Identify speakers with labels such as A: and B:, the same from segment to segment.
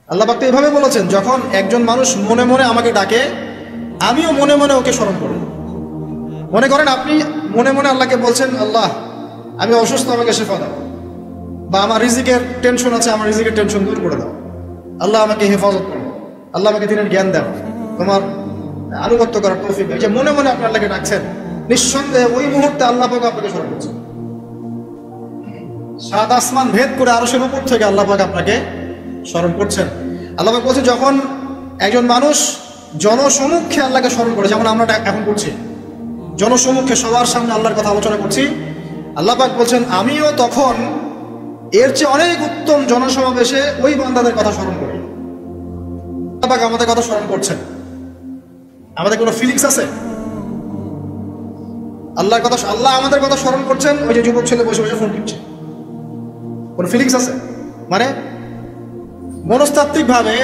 A: আল্লাহ পাক তো এভাবে বলেছেন, যখন একজন মানুষ মনে মনে আমাকে ডাকে আমিও মনে মনে ওকে স্মরণ করি। মনে করেন আপনি মনে মনে আল্লাহকে বলছেন, আল্লাহ আমি অসুস্থ, আমাকে শেফা দাও, বা আমার রিজিকের টেনশন আছে, আমার রিজিকের টেনশন দূর করে দাও, আল্লাহ আমাকে হেফাজত করো, আল্লাহ আমাকে দিনের জ্ঞান দাও, তোমার আনুগত্য করার তৌফিক দাও। যে মনে মনে আপনি আল্লাহকে ডাকছেন, নিঃসন্দেহে ওই মুহূর্তে আল্লাহ পাক আপনাকে স্মরণ করছেন। সাত আসমান ভেদ করে আরশের উপর থেকে আল্লাহ পাক আপনাকে স্মরণ করছেন। আল্লাহ পাক বলছে, যখন একজন মানুষ জনসমক্ষে আল্লাহকে স্মরণ করে, যেমন আমরা এখন করছি, জনসমক্ষে সবার সামনে আল্লাহর কথা আলোচনা করছি, আল্লাহ পাক বলছেন আমিও তখন এর চেয়ে অনেক উত্তম জনসমাবেশে ওই বান্দাদের কথা স্মরণ করি। আল্লাহ পাক আমাদের কথা স্মরণ করছেন। আমাদের কোনো ফিলিংস আছে? আল্লাহ আমাদের কথা স্মরণ করছেন, ওই যে যুবক ছেলে বসে বসে ফোন টিপছে, কোন ফিলিংস আছে? মানে মনস্তাত্ত্বিক ভাবে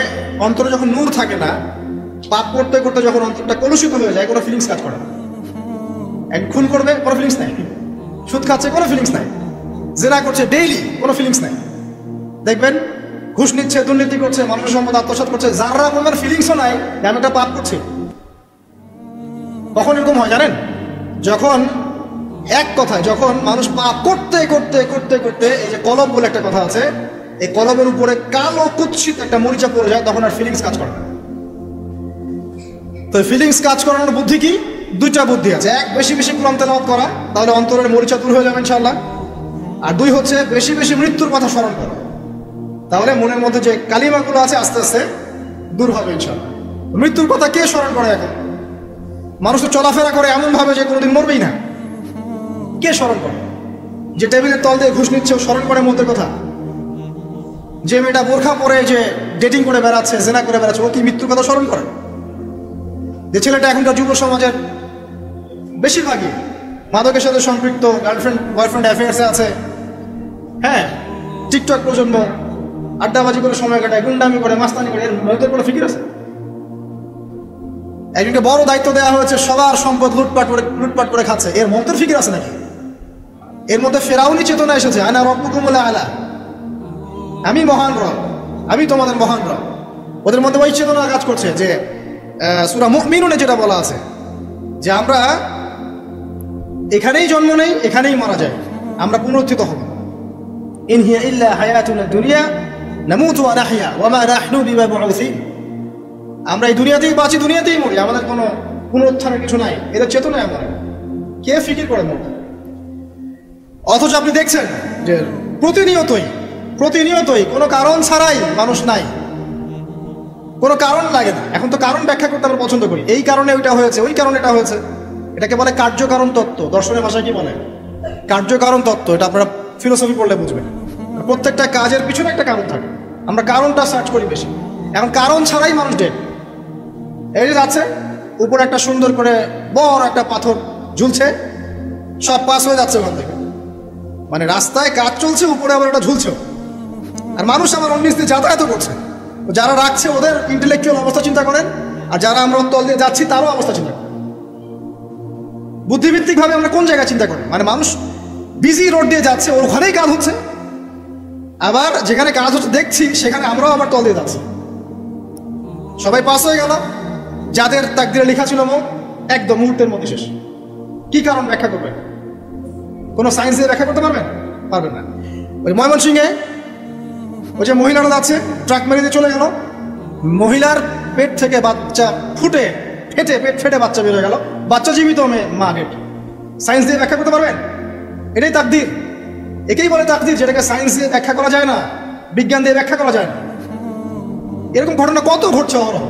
A: অন্তরে যখন নূর থাকে না, পাপ করতে করতে যখন অন্তরটা কলুষিত হয়ে যায়, কোনো ফিলিংস কাজ করে না। এক খুন করবে, কোনো ফিলিংস নাই। সুদ খাচ্ছে, কোনো ফিলিংস নাই। জেনা করছে ডেইলি, কোনো ফিলিংস নাই। দেখবেন ঘুষ নিচ্ছে, দুর্নীতি করছে, মানুষের সম্পদ আত্মসাৎ করছে, যারা পরিমাণ ফিলিংসও নাই যে আমি একটা পাপ করছি। কখন এরকম হয় জানেন? যখন এক কথায় যখন মানুষ পাপ করতে করতে করতে করতে, এই যে কলব বলে একটা কথা আছে, এই কলবের উপরে কালো কুৎসিত একটা মরিচা পড়ে যায়, তখন আর ফিলিংস কাজ করে না। তো ফিলিংস কাজ করানোর বুদ্ধি কি? দুইটা বুদ্ধি আছে। এক, বেশি বেশি কোরআন তেলাওয়াত করা, তাহলে অন্তরের মরিচা দূর হয়ে যাবে ইনশাআল্লাহ। আর দুই হচ্ছে বেশি বেশি মৃত্যুর কথা স্মরণ করা, তাহলে মনের মধ্যে যে কালিমাগুলো আছে আস্তে আস্তে দূর হবে ইনশাআল্লাহ। মৃত্যুর কথা কে স্মরণ করে? এখন মানুষ তো চলাফেরা করে এমন ভাবে যে কোনোদিন মরবেই না। কে স্মরণ করে? যে টেবিলের তল দিয়ে ঘুষ নিচ্ছে, ও স্মরণ করে মৌতের কথা? যে মেয়েটা বোরখা পরে যে ডেটিং করে বেড়াচ্ছে, জেনা করে বেড়াচ্ছে, ও কি মৃত্যুর কথা স্মরণ করে? যে ছেলেটা এখনকার যুব সমাজের বেশিরভাগই মাদকের সাথে সম্পৃক্ত, গার্লফ্রেন্ড বয়ফ্রেন্ড অ্যাফেয়ার্সে আছে, হ্যাঁ, টিকটক প্রজন্ম, আড্ডাবাজি করে সময় কাটায়, গুন্ডামি করে, মাস্তানি করে, এর মৌতের কোনো ফিকির আছে? একজনকে বড় দায়িত্ব দেওয়া হয়েছে, সবার সম্পদ লুটপাট করে খাচ্ছে, এর মৌতের ফিকির আছে নাকি? এর মধ্যে ফেরাউনি চেতনা এসেছে, আনা রব্বুকুমুল আলা, আমি মহান রব, আমি তোমাদের মহান রব। ওদের মধ্যে ওই চেতনা কাজ করছে যে সূরা মুমিনুনে যেটা বলা আছে, যে আমরা এখানেই জন্ম নেই, এখানেই মারা যায়, আমরা পুনরুত্থিত হব। ইন হিয়া ইল্লা হায়াতুনা দুনিয়া নামুতু ওয়া নাহইয়া ওয়া মা নাহনু বিমাবউসিন। আমরা এই দুনিয়াতেই বাঁচি, দুনিয়াতেই মরি, আমাদের কোনো পুনরুত্থানের কিছু নাই। এদের চেতনা এমন। কে ফিকির করে মত? অথচ আপনি দেখছেন যে প্রতিনিয়তই কোনো কারণ ছাড়াই মানুষ নাই, কোনো কারণ লাগে না। এখন তো কারণ ব্যাখ্যা করতে আমরা পছন্দ করি, এই কারণে ওইটা হয়েছে, ওই কারণে এটা হয়েছে। এটাকে বলে কার্যকারণ তত্ত্ব। দর্শনের ভাষায় কি বলে? কার্যকারণ তত্ত্ব। এটা আপনারা ফিলোসফি পড়লে বুঝবেন। প্রত্যেকটা কাজের পিছনে একটা কারণ থাকে, আমরা কারণটা সার্চ করি বেশি। এখন কারণ ছাড়াই মানুষ ডেড। এই যে যাচ্ছে, উপরে একটা সুন্দর করে বড় একটা পাথর ঝুলছে, সব পাস হয়ে যাচ্ছে ওখান থেকে। মানে রাস্তায় কাজ চলছে, উপরে আবার একটা ঝুলছে, আর মানুষ আমার অন্য দিয়ে যাতায়াত করছে। যারা রাখছে ওদের ইন্টেলেকচুয়াল অবস্থা চিন্তা করেন, আর যারা আমরা তল দিয়ে যাচ্ছি তারও অবস্থা চিন্তা করেন। বুদ্ধিভিত্তিক ভাবে আমরা কোন জায়গায় চিন্তা করি? মানে মানুষ বিজি রোড দিয়ে যাচ্ছে, ওখানেই কাজ হচ্ছে, আবার যেখানে কাজ হচ্ছে দেখছি সেখানে আমরাও আবার তল দিয়ে যাচ্ছি। সবাই পাস হয়ে গেল, যাদের তাকদিরে লেখা ছিল মৌত, একদম মুহূর্তের মধ্যে শেষ। কি কারণ ব্যাখ্যা করবেন? কোনো সায়েন্স দিয়ে ব্যাখ্যা করতে পারবেন না। ওই ময়মনসিংহে ওই যে মহিলারা যাচ্ছে, ট্রাক মেরে দিয়ে চলে গেল, মহিলার পেট থেকে বাচ্চা পেট ফেটে বাচ্চা বেরোয় গেল, বাচ্চা জীবিত, মা ডেড। সায়েন্স দিয়ে ব্যাখ্যা করতে পারবেন? এটাই তাকদির। একেই বলে তাকদির, যেটাকে সায়েন্স দিয়ে ব্যাখ্যা করা যায় না, বিজ্ঞান দিয়ে ব্যাখ্যা করা যায় না। এরকম ঘটনা কত ঘটছে অহরহ।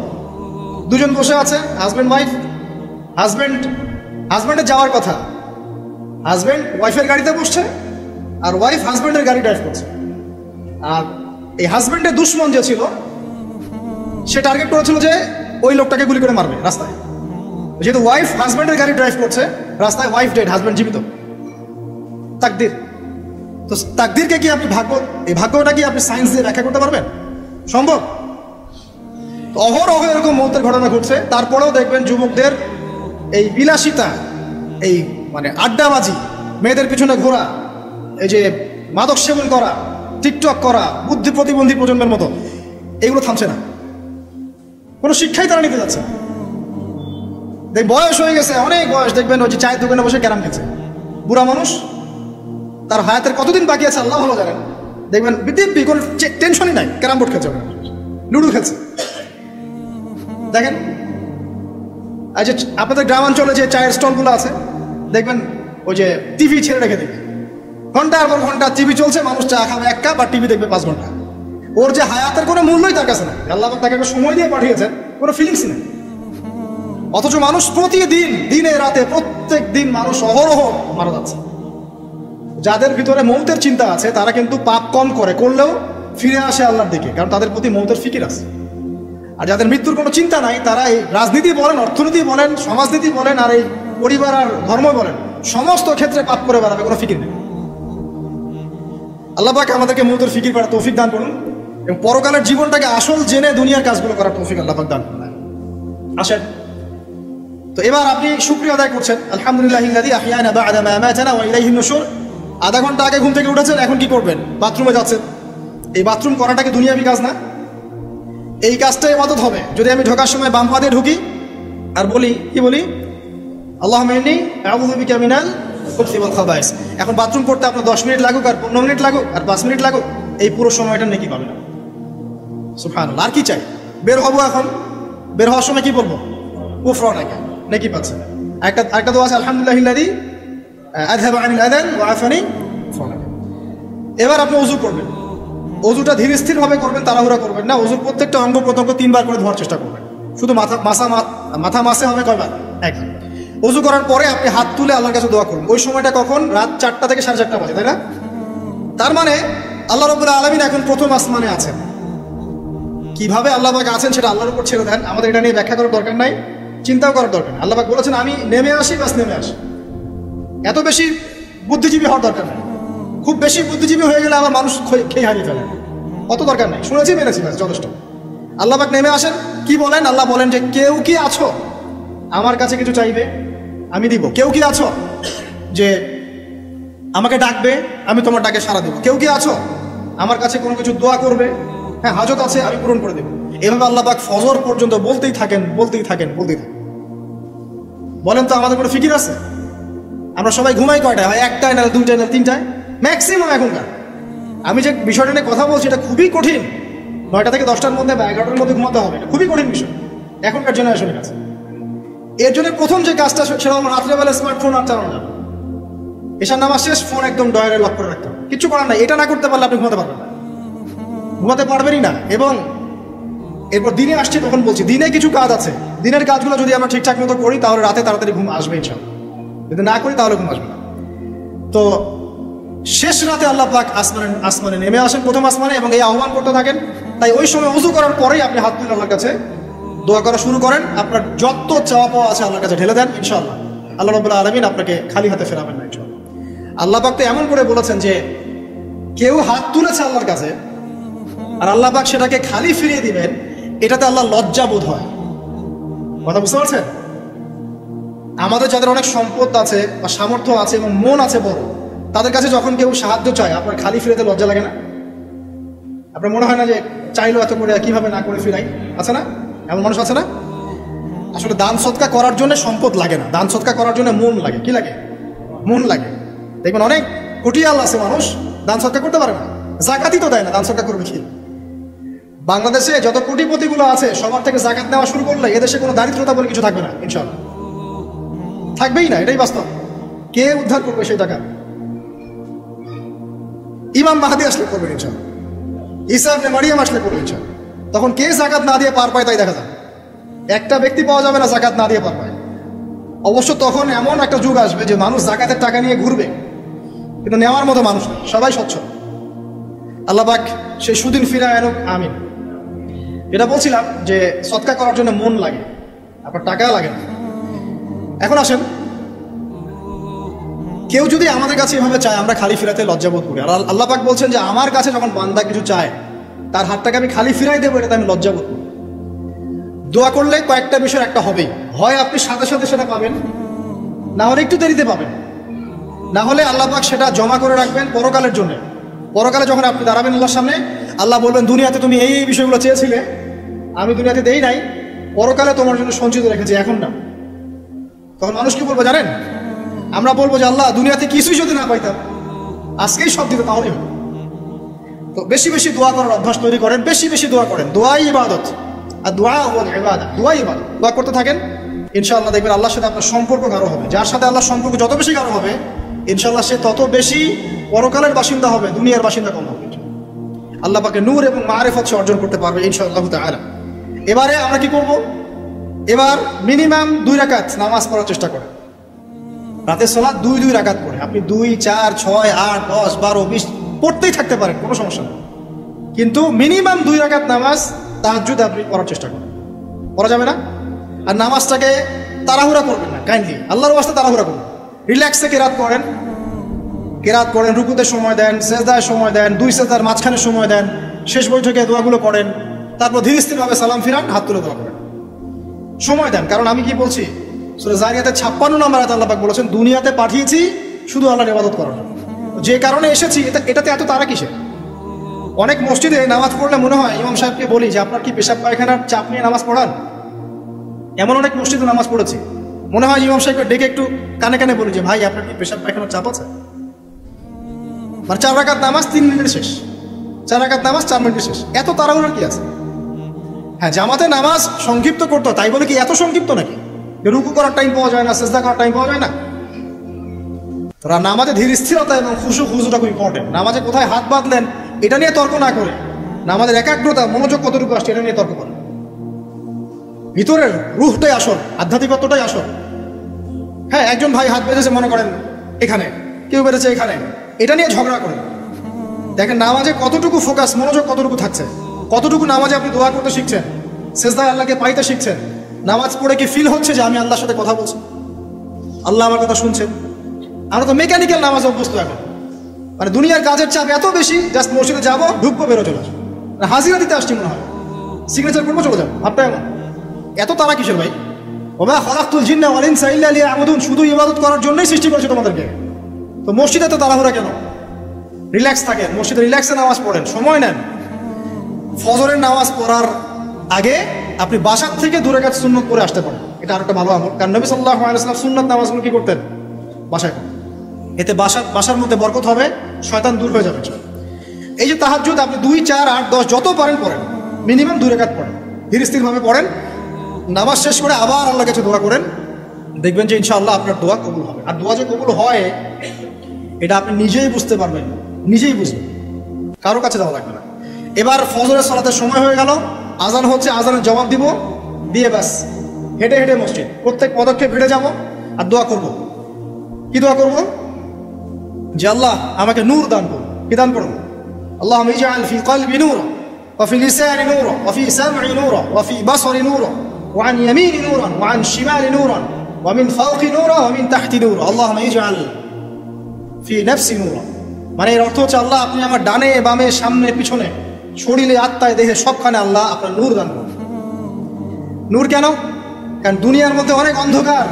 A: দুজন বসে আছে, হাজব্যান্ড ওয়াইফ, হাজব্যান্ডের যাওয়ার কথা, হাজব্যান্ড ওয়াইফের গাড়িতে বসছে, আর ওয়াইফ হাজব্যান্ডের গাড়ি ড্রাইভ করছে। আর এই হাজব্যান্ডের দুশ্মন যে ছিল, সে টার্গেট করেছিল যে ওই লোকটাকে গুলি করে মারবে রাস্তায়। যেহেতু ওয়াইফ হাজব্যান্ডের গাড়ি ড্রাইভ করছে, রাস্তায় ওয়াইফ ডেড, হাজব্যান্ড জীবিত। তাকদির। তো তাকদিরকে কি আপনি এই ভাগ্যটা কি আপনি সায়েন্স দিয়ে ব্যাখ্যা করতে পারবেন? সম্ভব? অহরহ এরকম মৌতের ঘটনা ঘটছে। তারপরেও দেখবেন যুবকদের এই বিলাসিতা, এই মানে আড্ডাবাজি, মেয়েদের পিছনে ঘোরা, এই যে মাদক সেবন করা, টিকটক করা, বুদ্ধি প্রতিবন্ধী প্রজন্মের মতো, এগুলো থামছে না, কোনো শিক্ষাই তারা নিতে যাচ্ছে না। দেখ বয়স হয়ে গেছে, অনেক বয়স, দেখবেন ওই যে চায়ের দোকানে বসে ক্যারাম খেলছে, বুড়া মানুষ, তার হায়াতের কতদিন বাকি আছে আল্লাহ ভালো জানেন। দেখবেন দিব্যি কোনো টেনশনই নাই, ক্যারাম বোর্ড খেলছে, লুডো খেলছে। দেখেন এই যে আপনাদের গ্রামাঞ্চলে যে চায়ের স্টলগুলো আছে, দেখবেন ওই যে টিভি ছেড়ে রেখে দেবে, ঘন্টার পর ঘন্টা টিভি চলছে, মানুষ চা খাবে 1 কাপ আর টিভি দেখবে 5 ঘন্টা। ওর যে হায়াতের কোনো মূল্যই তার কাছে না, আল্লাহ তাকে একটা সময় দিয়ে পাঠিয়েছেন, কোনো ফিলিংস নেই। অথচ মানুষ প্রতিদিন, দিনে রাতে, প্রত্যেক দিন মানুষ অহরহ মারা যাচ্ছে। যাদের ভিতরে মৌতের চিন্তা আছে তারা কিন্তু পাপ কম করলেও ফিরে আসে আল্লাহর দিকে, কারণ তাদের প্রতি মৌতের ফিকির আছে। আর যাদের মৃত্যুর কোনো চিন্তা নাই, তারা এই রাজনীতি বলেন, অর্থনীতি বলেন, সমাজনীতি বলেন, আর এই পরিবার আর ধর্ম বলেন, সমস্ত ক্ষেত্রে পাপ করে বেড়াবে, কোনো ফিকির নেই। আল্লাহ পাক আমাদেরকে মৌতের ফিকির করার তৌফিক দান করুন এবং পরকালের জীবনটাকে আসল জেনে দুনিয়ার কাজগুলো করার তৌফিক আল্লাহ পাক দান করুন। আসেন, তো এবার আপনি শুকরিয়া আদায় করছেন, আলহামদুলিল্লাহিল্লাযী আহইয়ানা বা'দা মা আমাতানা ওয়া ইলাইহিন নুশুর। আধা ঘন্টা আগে ঘুম থেকে উঠেছেন, এখন কি করবেন? বাথরুমে যাচ্ছেন। এই বাথরুম করাটা কি দুনিয়াবি কাজ না? এই কাজটা ইবাদত হবে যদি আমি ঢোকার সময় বাম পা দিয়ে ঢুকি আর বলি, কি বলি? আল্লাহুম্মা ইন্নী আউযু বিকা মিনাল খুবসি ওয়াল খাবাইস। এখন বাথরুম করতে আপনার 10 মিনিট লাগুক আর 15 মিনিট লাগুক আর 5 মিনিট লাগুক, এই পুরো সময়টা নেকি পাবেন। সুবহানাল্লাহ। আর কি চাই? বের হবো, এখন বের হওয়ার সময় কি বলবো? গুফরানাকা, নেকি পাচ্ছেন। একটা দোয়া আছে, আলহামদুলিল্লাহিল্লাযী আযহাবা আনিল আযান ওয়া আফানি ফানাকা। এবার আপনি ওযু করবেন। ওযুটা ধীর স্থির ভাবে করবেন, তাড়াহুড়া করবেন না। ওযুর প্রত্যেকটা অঙ্গ প্রত্যঙ্গ 3 বার করে ধোয়ার চেষ্টা করবেন। শুধু মাথা মাসে হবে কয়বার? 1। ওযু করার পরে আপনি হাত তুলে আল্লাহর কাছে দোয়া করুন। ওই সময়টা কখন? রাত 4টা থেকে 4:30 বাজে, তাই না? তার মানে আল্লাহ রাব্বুল আলামিন এখন প্রথম আসমানে আছেন। কিভাবে আল্লাহ পাক আছেন সেটা আল্লাহর উপর ছেড়ে দেন, আমাদের এটা নিয়ে ব্যাখ্যা করার দরকার নাই, চিন্তাও করার দরকার নেই। আল্লাহ পাক বলেছেন আমি নেমে আসি, বাস নেমে আসি। এত বেশি বুদ্ধিজীবী হওয়ার দরকার নেই। খুব বেশি বুদ্ধিজীবী হয়ে গেলে আমার মানুষ খেয়ে হারিয়ে ফেলে, অত দরকার নেই। শুনেছি, মেনেছি, ব্যাস যথেষ্ট। আল্লাহ পাক নেমে আসেন, কি বলেন? আল্লাহ বলেন যে কেউ কি আছো আমার কাছে কিছু চাইবে, আমি দিব। কেউ কি আছো যে আমাকে ডাকবে, আমি তোমার ডাকে সাড়া দেবো। কেউ কি আছো আমার কাছে কোনো কিছু দোয়া করবে, হ্যাঁ হাজত আছে, আমি পূরণ করে দেবো। এভাবে আল্লাহ পাক ফজর পর্যন্ত বলতেই থাকেন। বলেন তো আমাদের কোনো ফিকির আছে? আমরা সবাই ঘুমাই কয়টায়? হয় 1টায়, না 2টায়, না 3টায় ম্যাক্সিমাম এখনকার। আমি যে বিষয়টা নিয়ে কথা বলছি এটা খুবই কঠিন। 9টা থেকে 10টার মধ্যে বা 11টার মধ্যে ঘুমাতে হবে, এটা খুবই কঠিন বিষয় এখনকার জেনারেশনের কাছে। এর জন্য প্রথম যে কাজটা সেটা হলো রাত্রেবেলা স্মার্টফোন আর চালানো যাবে। এশার নামাজ শেষ, ফোন একদম ডয়ারে লক করে রাখতে হবে, কিচ্ছু করার নাই। এটা না করতে পারলে আপনি ঘুমাতে পারবেনই না। এবং এরপর দিনে আসছে, তখন বলছি দিনে কিছু কাজ আছে, দিনের কাজগুলো যদি আমরা ঠিকঠাক মতো করি তাহলে রাতে তাড়াতাড়ি ঘুম আসবে ইনশাআল্লাহ। যদি না করি তাহলে ঘুম আসবে না। তো শেষ রাতে আল্লাহ পাক আসমানে নেমে আসেন, প্রথম আসমানে, এবং এই আহ্বান করতে থাকেন। তাই ওই সময় ওযু করার পরেই আপনি হাত তুলে আল্লাহর কাছে দোয়া করা শুরু করেন। আপনার যত চাওয়া পাওয়া আছে আল্লাহর কাছে ঢেলে দেন, ইনশাআল্লাহ আল্লাহ রাব্বুল আলামিন আপনাকে খালি হাতে ফেরাবেন না ইনশাআল্লাহ। আল্লাহ পাক তো এমন করে বলেছেন যে কেউ হাত তুলেছে আল্লাহর কাছে আর আল্লাহ পাক সেটাকে খালি ফিরিয়ে দিবেন, এটাতে আল্লাহ লজ্জা বোধ হয়। কথা বুঝতে পারছেন? আমাদের যাদের অনেক সম্পদ আছে বা সামর্থ্য আছে এবং মন আছে বড়, তাদের কাছে যখন কেউ সাহায্য চায় আপনার খালি ফিরাতে লজ্জা লাগে না? আপনার মনে হয় না যে চাইলো এত করে কিভাবে না করে ফিরাই? আছে না এমন মানুষ? আছে না? আসলে দান সদকা করার জন্য সম্পদ লাগে না, দান সদকা করার জন্য মন লাগে। কি লাগে? মন লাগে। দেখবেন অনেক কোটিয়াল আছে মানুষ, দান সদকা করতে পারে না, জাকাতই তো দেয় না, দান সদকা করবে কি? বাংলাদেশে যত কোটিপতিগুলো আছে সবার থেকে জাকাত নেওয়া শুরু করলে এদেশে কোনো দারিদ্রতা বলে কিছু থাকবে না, ইনশাআল্লাহ থাকবেই না, এটাই বাস্তব। কে উদ্ধার করবে সেই টাকা? ইমাম মাহদী আসলে করবে ইনশাআল্লাহ, ঈসা ইবনে মারিয়াম আসলে করবে ইনশাআল্লাহ। তখন কে জাকাত না দিয়ে পার পায় তাই দেখা যাবে। একটা ব্যক্তি পাওয়া যাবে না জাকাত না দিয়ে পার পায়। অবশ্য তখন এমন একটা যুগ আসবে যে মানুষ জাকাতের টাকা নিয়ে ঘুরবে, কিন্তু নেওয়ার মতো মানুষ নেই, সবাই স্বচ্ছ। আল্লাহ পাক সেই সুদিন ফিরায় আনুক, আমিন। এটা বলছিলাম যে সদকা করার জন্য মন লাগে, আপনার টাকা লাগে না। এখন আসেন, কেউ যদি আমাদের কাছে এভাবে চায় আমরা খালি ফিরাতে লজ্জাবোধ করি। আর আল্লাহ পাক বলছেন যে আমার কাছে যখন বান্দা কিছু চায় তার হাতটাকে আমি খালি ফিরাই দেবো, এটাতে আমি লজ্জাবোধ করি। দোয়া করলে কয়েকটা বিষয় একটা হবেই, হয় আপনি সাথে সাথে সেটা পাবেন, না হলে একটু দেরিতে পাবেন, না হলে আল্লাহ পাক সেটা জমা করে রাখবেন পরকালের জন্য। পরকালে যখন আপনি দাঁড়াবেন আল্লাহর সামনে, আল্লাহ বলবেন দুনিয়াতে তুমি এই এই বিষয়গুলো চেয়েছিলে, আমি দুনিয়াতে দেই নাই, পরকালে তোমার জন্য সঞ্চিত রেখেছি, এখন না। তখন মানুষ কি বলবো জানেন? আমরা বলবো যে আল্লাহ দুনিয়াতে কিছুই যদি না পাইতাম, আজকেই সব দিতে তাহলেই হবে। তো বেশি বেশি দোয়া করার অভ্যাস তৈরি করেন, বেশি বেশি দোয়া করেন। দোয়াই ইবাদত, আর দোয়া হল ইবাদত, দোয়াই ইবাদত। দোয়া করতে থাকেন, ইনশাআল্লাহ দেখবেন আল্লাহর সাথে আপনার সম্পর্ক গাঢ় হবে। যার সাথে আল্লাহর সম্পর্ক যত বেশি গাঢ় হবে, ইনশাআল্লাহ সে তত বেশি পরকালের বাসিন্দা হবে, দুনিয়ার বাসিন্দা কম হবে। আল্লাহ পাকে নূর এবং মারিফত সে অর্জন করতে পারবে ইনশাআল্লাহ তাআলা। এবারে আমরা কি করব? এবার মিনিমাম 2 রাকাত নামাজ পড়ার চেষ্টা করেন। রাতের সালাত 2 রাকাত পড়ে আপনি 2, 4, 6, 8, 10, 12, 20 পড়তেই থাকতে পারেন, কোনো সমস্যা নেই। কিন্তু মিনিমাম 2 রাকাত নামাজ তাহাজ্জুদ আপনি পড়ার চেষ্টা করেন। পড়া যাবে না? আর নামাজটাকে তাড়াহুড়া করবেন না, কাইন্ডলি আল্লাহর ওয়াস্তে তাড়াহুড়া করবেন। রিল্যাক্সে কেরাত করেন, রুকুতে সময় দেন, সেজদায় সময় দেন, 2 সেজদার মাঝখানে সময় দেন, শেষ বৈঠকে দোয়াগুলো করেন, তারপর ধীরে স্থিরভাবে সালাম ফিরান, হাত তুলে দোয়া করেন, সময় দেন। কারণ আমি কি বলছি, সূরা যারিয়াতে 56 নম্বর আয়াতে আল্লাহ পাক বলেছেন দুনিয়াতে পাঠিয়েছি শুধু আল্লাহর ইবাদত করার জন্য। যে কারণে এসেছি এটাতে এত তাড়া কিসে? অনেক মসজিদে নামাজ পড়লে মনে হয় ইমাম সাহেবকে বলি যে আপনার কি পেশাব পায়খানার চাপ নিয়ে নামাজ পড়ান? এমন অনেক মসজিদে নামাজ পড়েছি, মনে হয় ইমাম সাহেবকে ডেকে একটু কানে কানে বলি যে ভাই আপনার কি পেশাব পায়খানার চাপ আছে? মানে 4 রাকাত নামাজ 3 মিনিটে শেষ, 4 রাকাত নামাজ 4 মিনিটে শেষ, এত তাড়াহুড়োর কি আছে? হ্যাঁ, জামাতে নামাজ সংক্ষিপ্ত করতো, তাই বলে কি এত সংক্ষিপ্ত নাকি? রুকু করার টাইম পাওয়া যায় না, সেজদা করার টাইম পাওয়া যায় না? তোরা নামাজে ধীর স্থিরতা এবং খুশুটা খুব ইম্পর্টেন্ট। নামাজে কোথায় হাত বাঁধলেন এটা নিয়ে তর্ক না করে, নামাজের একাগ্রতা মনোযোগ কতটুকু আসছে এটা নিয়ে তর্ক করে। ভিতরের রুহটাই আসল, আধ্যাত্মিকতাটাই আসল। হ্যাঁ, একজন ভাই হাত বেঁধেছে মনে করেন এখানে, কেউ বেঁধেছে এখানে, এটা নিয়ে ঝগড়া করে। দেখেন নামাজে কতটুকু ফোকাস, মনোযোগ কতটুকু থাকছে, কতটুকু নামাজে আপনি দোয়া করতে শিখছেন, সেজদায় আল্লাহকে পাইতে শিখছেন। নামাজ পড়ে কি ফিল হচ্ছে যে আমি আল্লাহর সাথে কথা বলছি, আল্লাহ আমার কথা শুনছেন? আমরা তো মেকানিক্যাল নামাজ অভ্যস্ত এখন, মানে দুনিয়ার কাজের চাপ এত বেশি, জাস্ট মসজিদে যাবো, ঢুকবো, বেরো, চলে আসবো, হাজিরা দিতে আসছি মনে হয়, সিগনেচার করবো, চলে যাবো। আপনার এমন এত তারা কিসের ভাই? ওমা খালাকতুল জিন্না ওয়াল ইনসা ইল্লা লিয়াবুদুন, শুধু ইবাদত করার জন্যই সৃষ্টি করেছে তোমাদেরকে। তো মসজিদে তো তাড়াহুড়া কেন? রিল্যাক্স থাকেন, মসজিদে রিল্যাক্সে নামাজ পড়েন, সময় নেন। ফজরের নামাজ পড়ার আগে আপনি বাসার থেকে 2 রাকাত সুন্নত পড়ে আসতে পারেন, এটা আরেকটা ভালো আমল। কারণ নবী সাল্লাল্লাহু আলাইহি ওয়াসাল্লাম সুন্নত নামাজগুলো কি করতেন? বাসায় করতেন। এতে বাসার মধ্যে বরকত হবে, শয়তান দূর হয়ে যাবে। এই যে তাহাজ্জুদ আপনি 2, 4, 8, 10 যত পারেন পড়েন, মিনিমাম 2 রাকাত পড়েন, ধীর স্থিরভাবে পড়েন। নামাজ শেষ করে আবার আল্লাহর কাছে দোয়া করেন, দেখবেন যে ইনশাআল্লাহ আপনার দোয়া কবুল হবে। আর দোয়া যে কবুল হয় এটা আপনি নিজেই বুঝতে পারবেন, নিজেই বুঝবেন, কারো কাছে যাওয়া লাগবে না। এবার ফজরের সালাতের সময় হয়ে গেল, আজান হচ্ছে, আজানের জবাব দিব, দিয়ে ব্যাস হেঁটে হেঁটে মসজিদ, প্রত্যেক পদক্ষেপ হেঁটে যাব আর দোয়া করব। কি দোয়া করব? যে আল্লাহ আমাকে নূর দান করুন। কি দান করুন? আল্লাহুম্মা ইজআল ফি কলবি নূরা ওয়া ফি লিসানি নূরা ওয়া ফি সাম'i নূরা ওয়া ফি বাসারি নূরা ওয়া আন ইয়ামিনি নূরা ওয়া আন শিমালি নূরা ওয়া মিন ফাওকি নূরা ওয়া মিন তাহতি নূরা আল্লাহুম্মা ইজআল ফি নাফসি নূরা। মানে এর অর্থ হচ্ছে আল্লাহ আপনি আমার ডানে বামে সামনে পিছনে শরীরে আত্মায় দেহে সবখানে আল্লাহ আপনার নূর দান করুন। নূর কেন? কারণ দুনিয়ার মধ্যে অনেক অন্ধকার,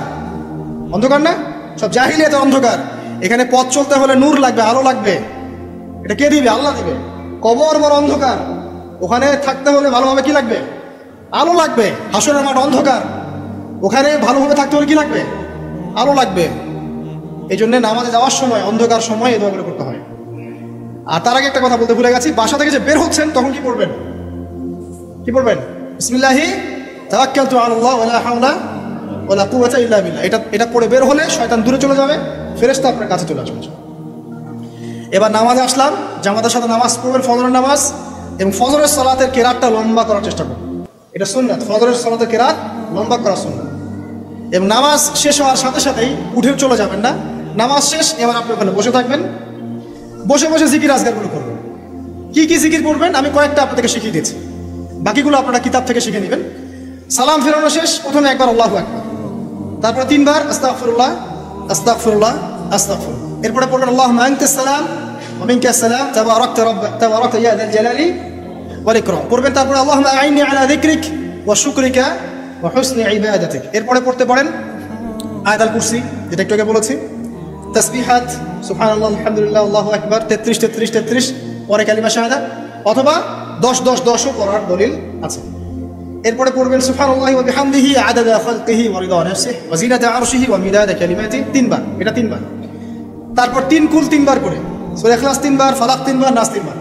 A: অন্ধকার না? সব জাহিলিয়াতে অন্ধকার। এখানে পথ চলতে হলে নূর লাগবে, আলো লাগবে। এটা কে দিবে? আল্লাহ দিবে। কবর বড় অন্ধকার, ওখানে থাকতে হলে ভালোভাবে কি লাগবে? আলো লাগবে। হাসরের মাঠ অন্ধকার, ওখানে ভালোভাবে থাকতে হলে কি লাগবে? আলো লাগবে। এই জন্য নামাজে যাওয়ার সময় অন্ধকার সময় এই দোয়াগুলো করতে হয়। আর তার আগে একটা কথা বলতে ভুলে গেছি, বাসা থেকে যে বের হচ্ছেন তখন কি করবেন? কি পড়বেন? বিসমিল্লাহি তাওয়াক্কালতু আলাল্লাহ ওয়া লা হাওলা ওয়া লা কুওয়াতা ইল্লা বিল্লাহ। এটা পড়ে বের হলে শয়তান দূরে চলে যাবে, ফেরেশতা আপনার কাছে চলে আসবে। এবার নামাজে আসলাম, জামাতের সাথে নামাজ পড়বেন, ফজরের নামাজ, এবং ফজরের সালাতের কেরাতটা লম্বা করার চেষ্টা করবেন। এটা সুন্নাত, ফজরের সালাতের কেরাত লম্বা করা সুন্নাত। এবং নামাজ শেষ হওয়ার সাথে সাথেই উঠে চলে যাবেন না, নামাজ শেষ এবার আপনি ওখানে বসে থাকবেন, বসে বসে জিকির আজকারগুলো করবেন। কি কি জিকির করবেন আমি কয়েকটা আপনাদেরকে শিখিয়ে দিয়েছি, বাকিগুলো আপনারা কিতাব থেকে শিখে নেবেন। সালাম ফেরানো শেষ, প্রথমে একবার আল্লাহু আকবার, তারপরে 3 বার আস্তাগফিরুল্লাহ আস্তাগফিরুল্লাহ আস্তাগফিরুল্লাহ, এরপরে পড়বেন আল্লাহুম্মা আনতাস সালাম ওয়া মিনকাস সালাম তাবারাকতা ইয়া যাল জালালি ওয়াল ইকরাম পড়বেন। তারপরে আল্লাহুম্মা আইন্নি আলা যিকরিক ওয়া শুকরিকা ওয়া হুসনি ইবাদাতিক। এরপরে পড়তে পারেন আয়াতুল কুরসি, যেটা একটু আগে বলেছি, তাসবিহাত সুবহানাল্লাহ আলহামদুলিল্লাহ আল্লাহু আকবার 33 33 33, পরে কালিমা শাহাদা, অথবা 10-10-10ও পড়ার দলিল আছে। এরপরে পড়বেন সুবহানাল্লাহি ওয়া বিহামদিহি আদাদা খালকিহি ওয়া রিদা নাফসিহি ওয়া জিনাতা আরশিহি ওয়া মিদাদা কালিমাতিহি 3 বার, এটা 3 বার। তারপর 3 কুল 3 বার করে, সূরা ইখলাস 3 বার, ফালাক 3 বার, নাস 3 বার,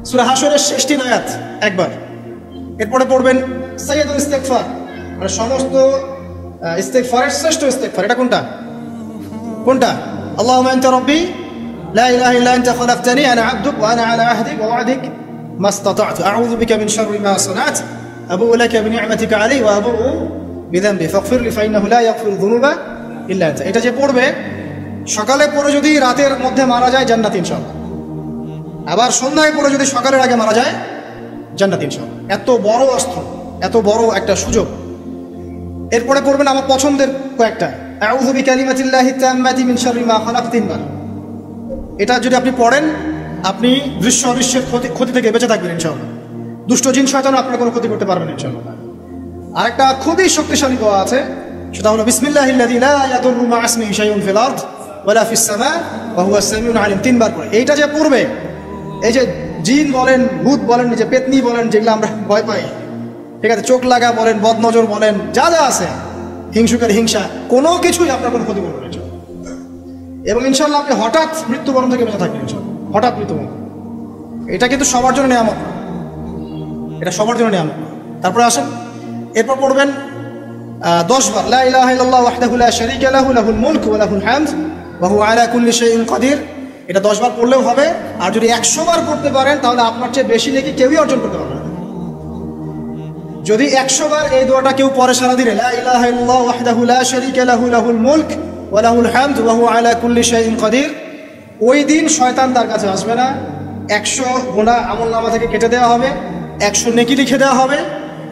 A: সূরা হাশরের শেষ 3 আয়াত একবার। এরপরে পড়বেন সাইয়্যিদুল ইস্তিগফার, মানে সমস্ত ইস্তিগফারের শ্রেষ্ঠ ইস্তিগফার। এটা কোনটা? আল্লাহুম্মা আনতা রাব্বি লা ইলাহা ইল্লা আনতা খালাকতানি আনা আবদুক ওয়া আনা আলা আহদিক ওয়া ওয়া'দিক মাসতাতা'তু আউযু বিকা মিন শাররি মা সানা'তু আবু'ু লাকা বিনি'মাতিকা আলাইয়া ওয়া আবু'ু বিযানবি ফাগফির লি ফাইন্নাহু লা ইয়াগফিরু যুনুবা ইল্লা আনতা। এটা যে পড়বে সকালে পড়ে যদি রাতের মধ্যে মারা যায় জান্নাত ইনশাআল্লাহ, আবার সন্ধ্যায় পড়ে যদি সকালের আগে মারা যায় জান্নাত ইনশাআল্লাহ। এত বড় অস্ত্র, এত বড় একটা সুযোগ। এরপরে পড়বেন আমার পছন্দের কয়েকটা, আউযু বিকালিমাতিল্লাহি তাম্মাতি মিন শাররি মা খালাক 3 বার। এটা যদি আপনি পড়েন আপনি দৃশ্য অদৃশ্যের ক্ষতি থেকে বেঁচে থাকবেন ইনশাআল্লাহ। দুষ্ট জিন শয়তান আপনার কোনো ক্ষতি করতে পারবেন ইনশাআল্লাহ। আরেকটা খুবই শক্তিশালী দোয়া আছে, সেটা হলো বিসমিল্লাহিল্লাযী লা ইয়াদুররু মা ইসমিহি শাইউন ফিল আরদ ওয়ালা ফিস সামা ওয়া হুয়াস সামিউল আলিম 3 বার করে। এইটা যে পড়বে, এই যে জিন বলেন, ভূত বলেন, যে পেতনি বলেন, যেগুলো আমরা ভয় পাই, ঠিক আছে, চোখ লাগা বলেন, বদনজর বলেন, যা যা আছে, হিংসুকের হিংসা, কোনো কিছুই আপনার কোনো ক্ষতি করবে না এবং ইনশাআল্লাহ আপনি হঠাৎ মৃত্যুবরণ থেকে বেঁচে থাকবেন ইনশাআল্লাহ। হঠাৎ মৃত্যুবরণ, এটা কিন্তু সবার জন্য নিয়ামত, এটা সবার জন্য নিয়ামত। তারপরে আসেন, এরপর পড়বেন 10 বার লা ইলাহা ইল্লাল্লাহু ওয়াহদাহু লা শারীকা লাহু লাহুল মুলকু ওয়া লাহুল হামদ ওয়া হুয়া আলা কুল্লি শাইইন কাদির। এটা 10 বার পড়লেও হবে, আর যদি 100 বার পড়তে পারেন তাহলে আপনার চেয়ে বেশি নেকি কেউই অর্জন করতে পারবে না। যদি 100 বার এই দোয়াটা কেউ পড়ে সারা দিনে, লা ইলাহা ইল্লাল্লাহু ওয়াহদাহু লা শারীকা লাহু লাহুল মুলক ওয়া লাহুল হামদ ওয়া হুয়া আলা কুল্লি শাইইন কাদির, ওই দিন শয়তান তার কাছে আসবে না। 100 গুনাহ আমলনামা থেকে কেটে দেওয়া হবে, 100 নেকি লিখে দেওয়া হবে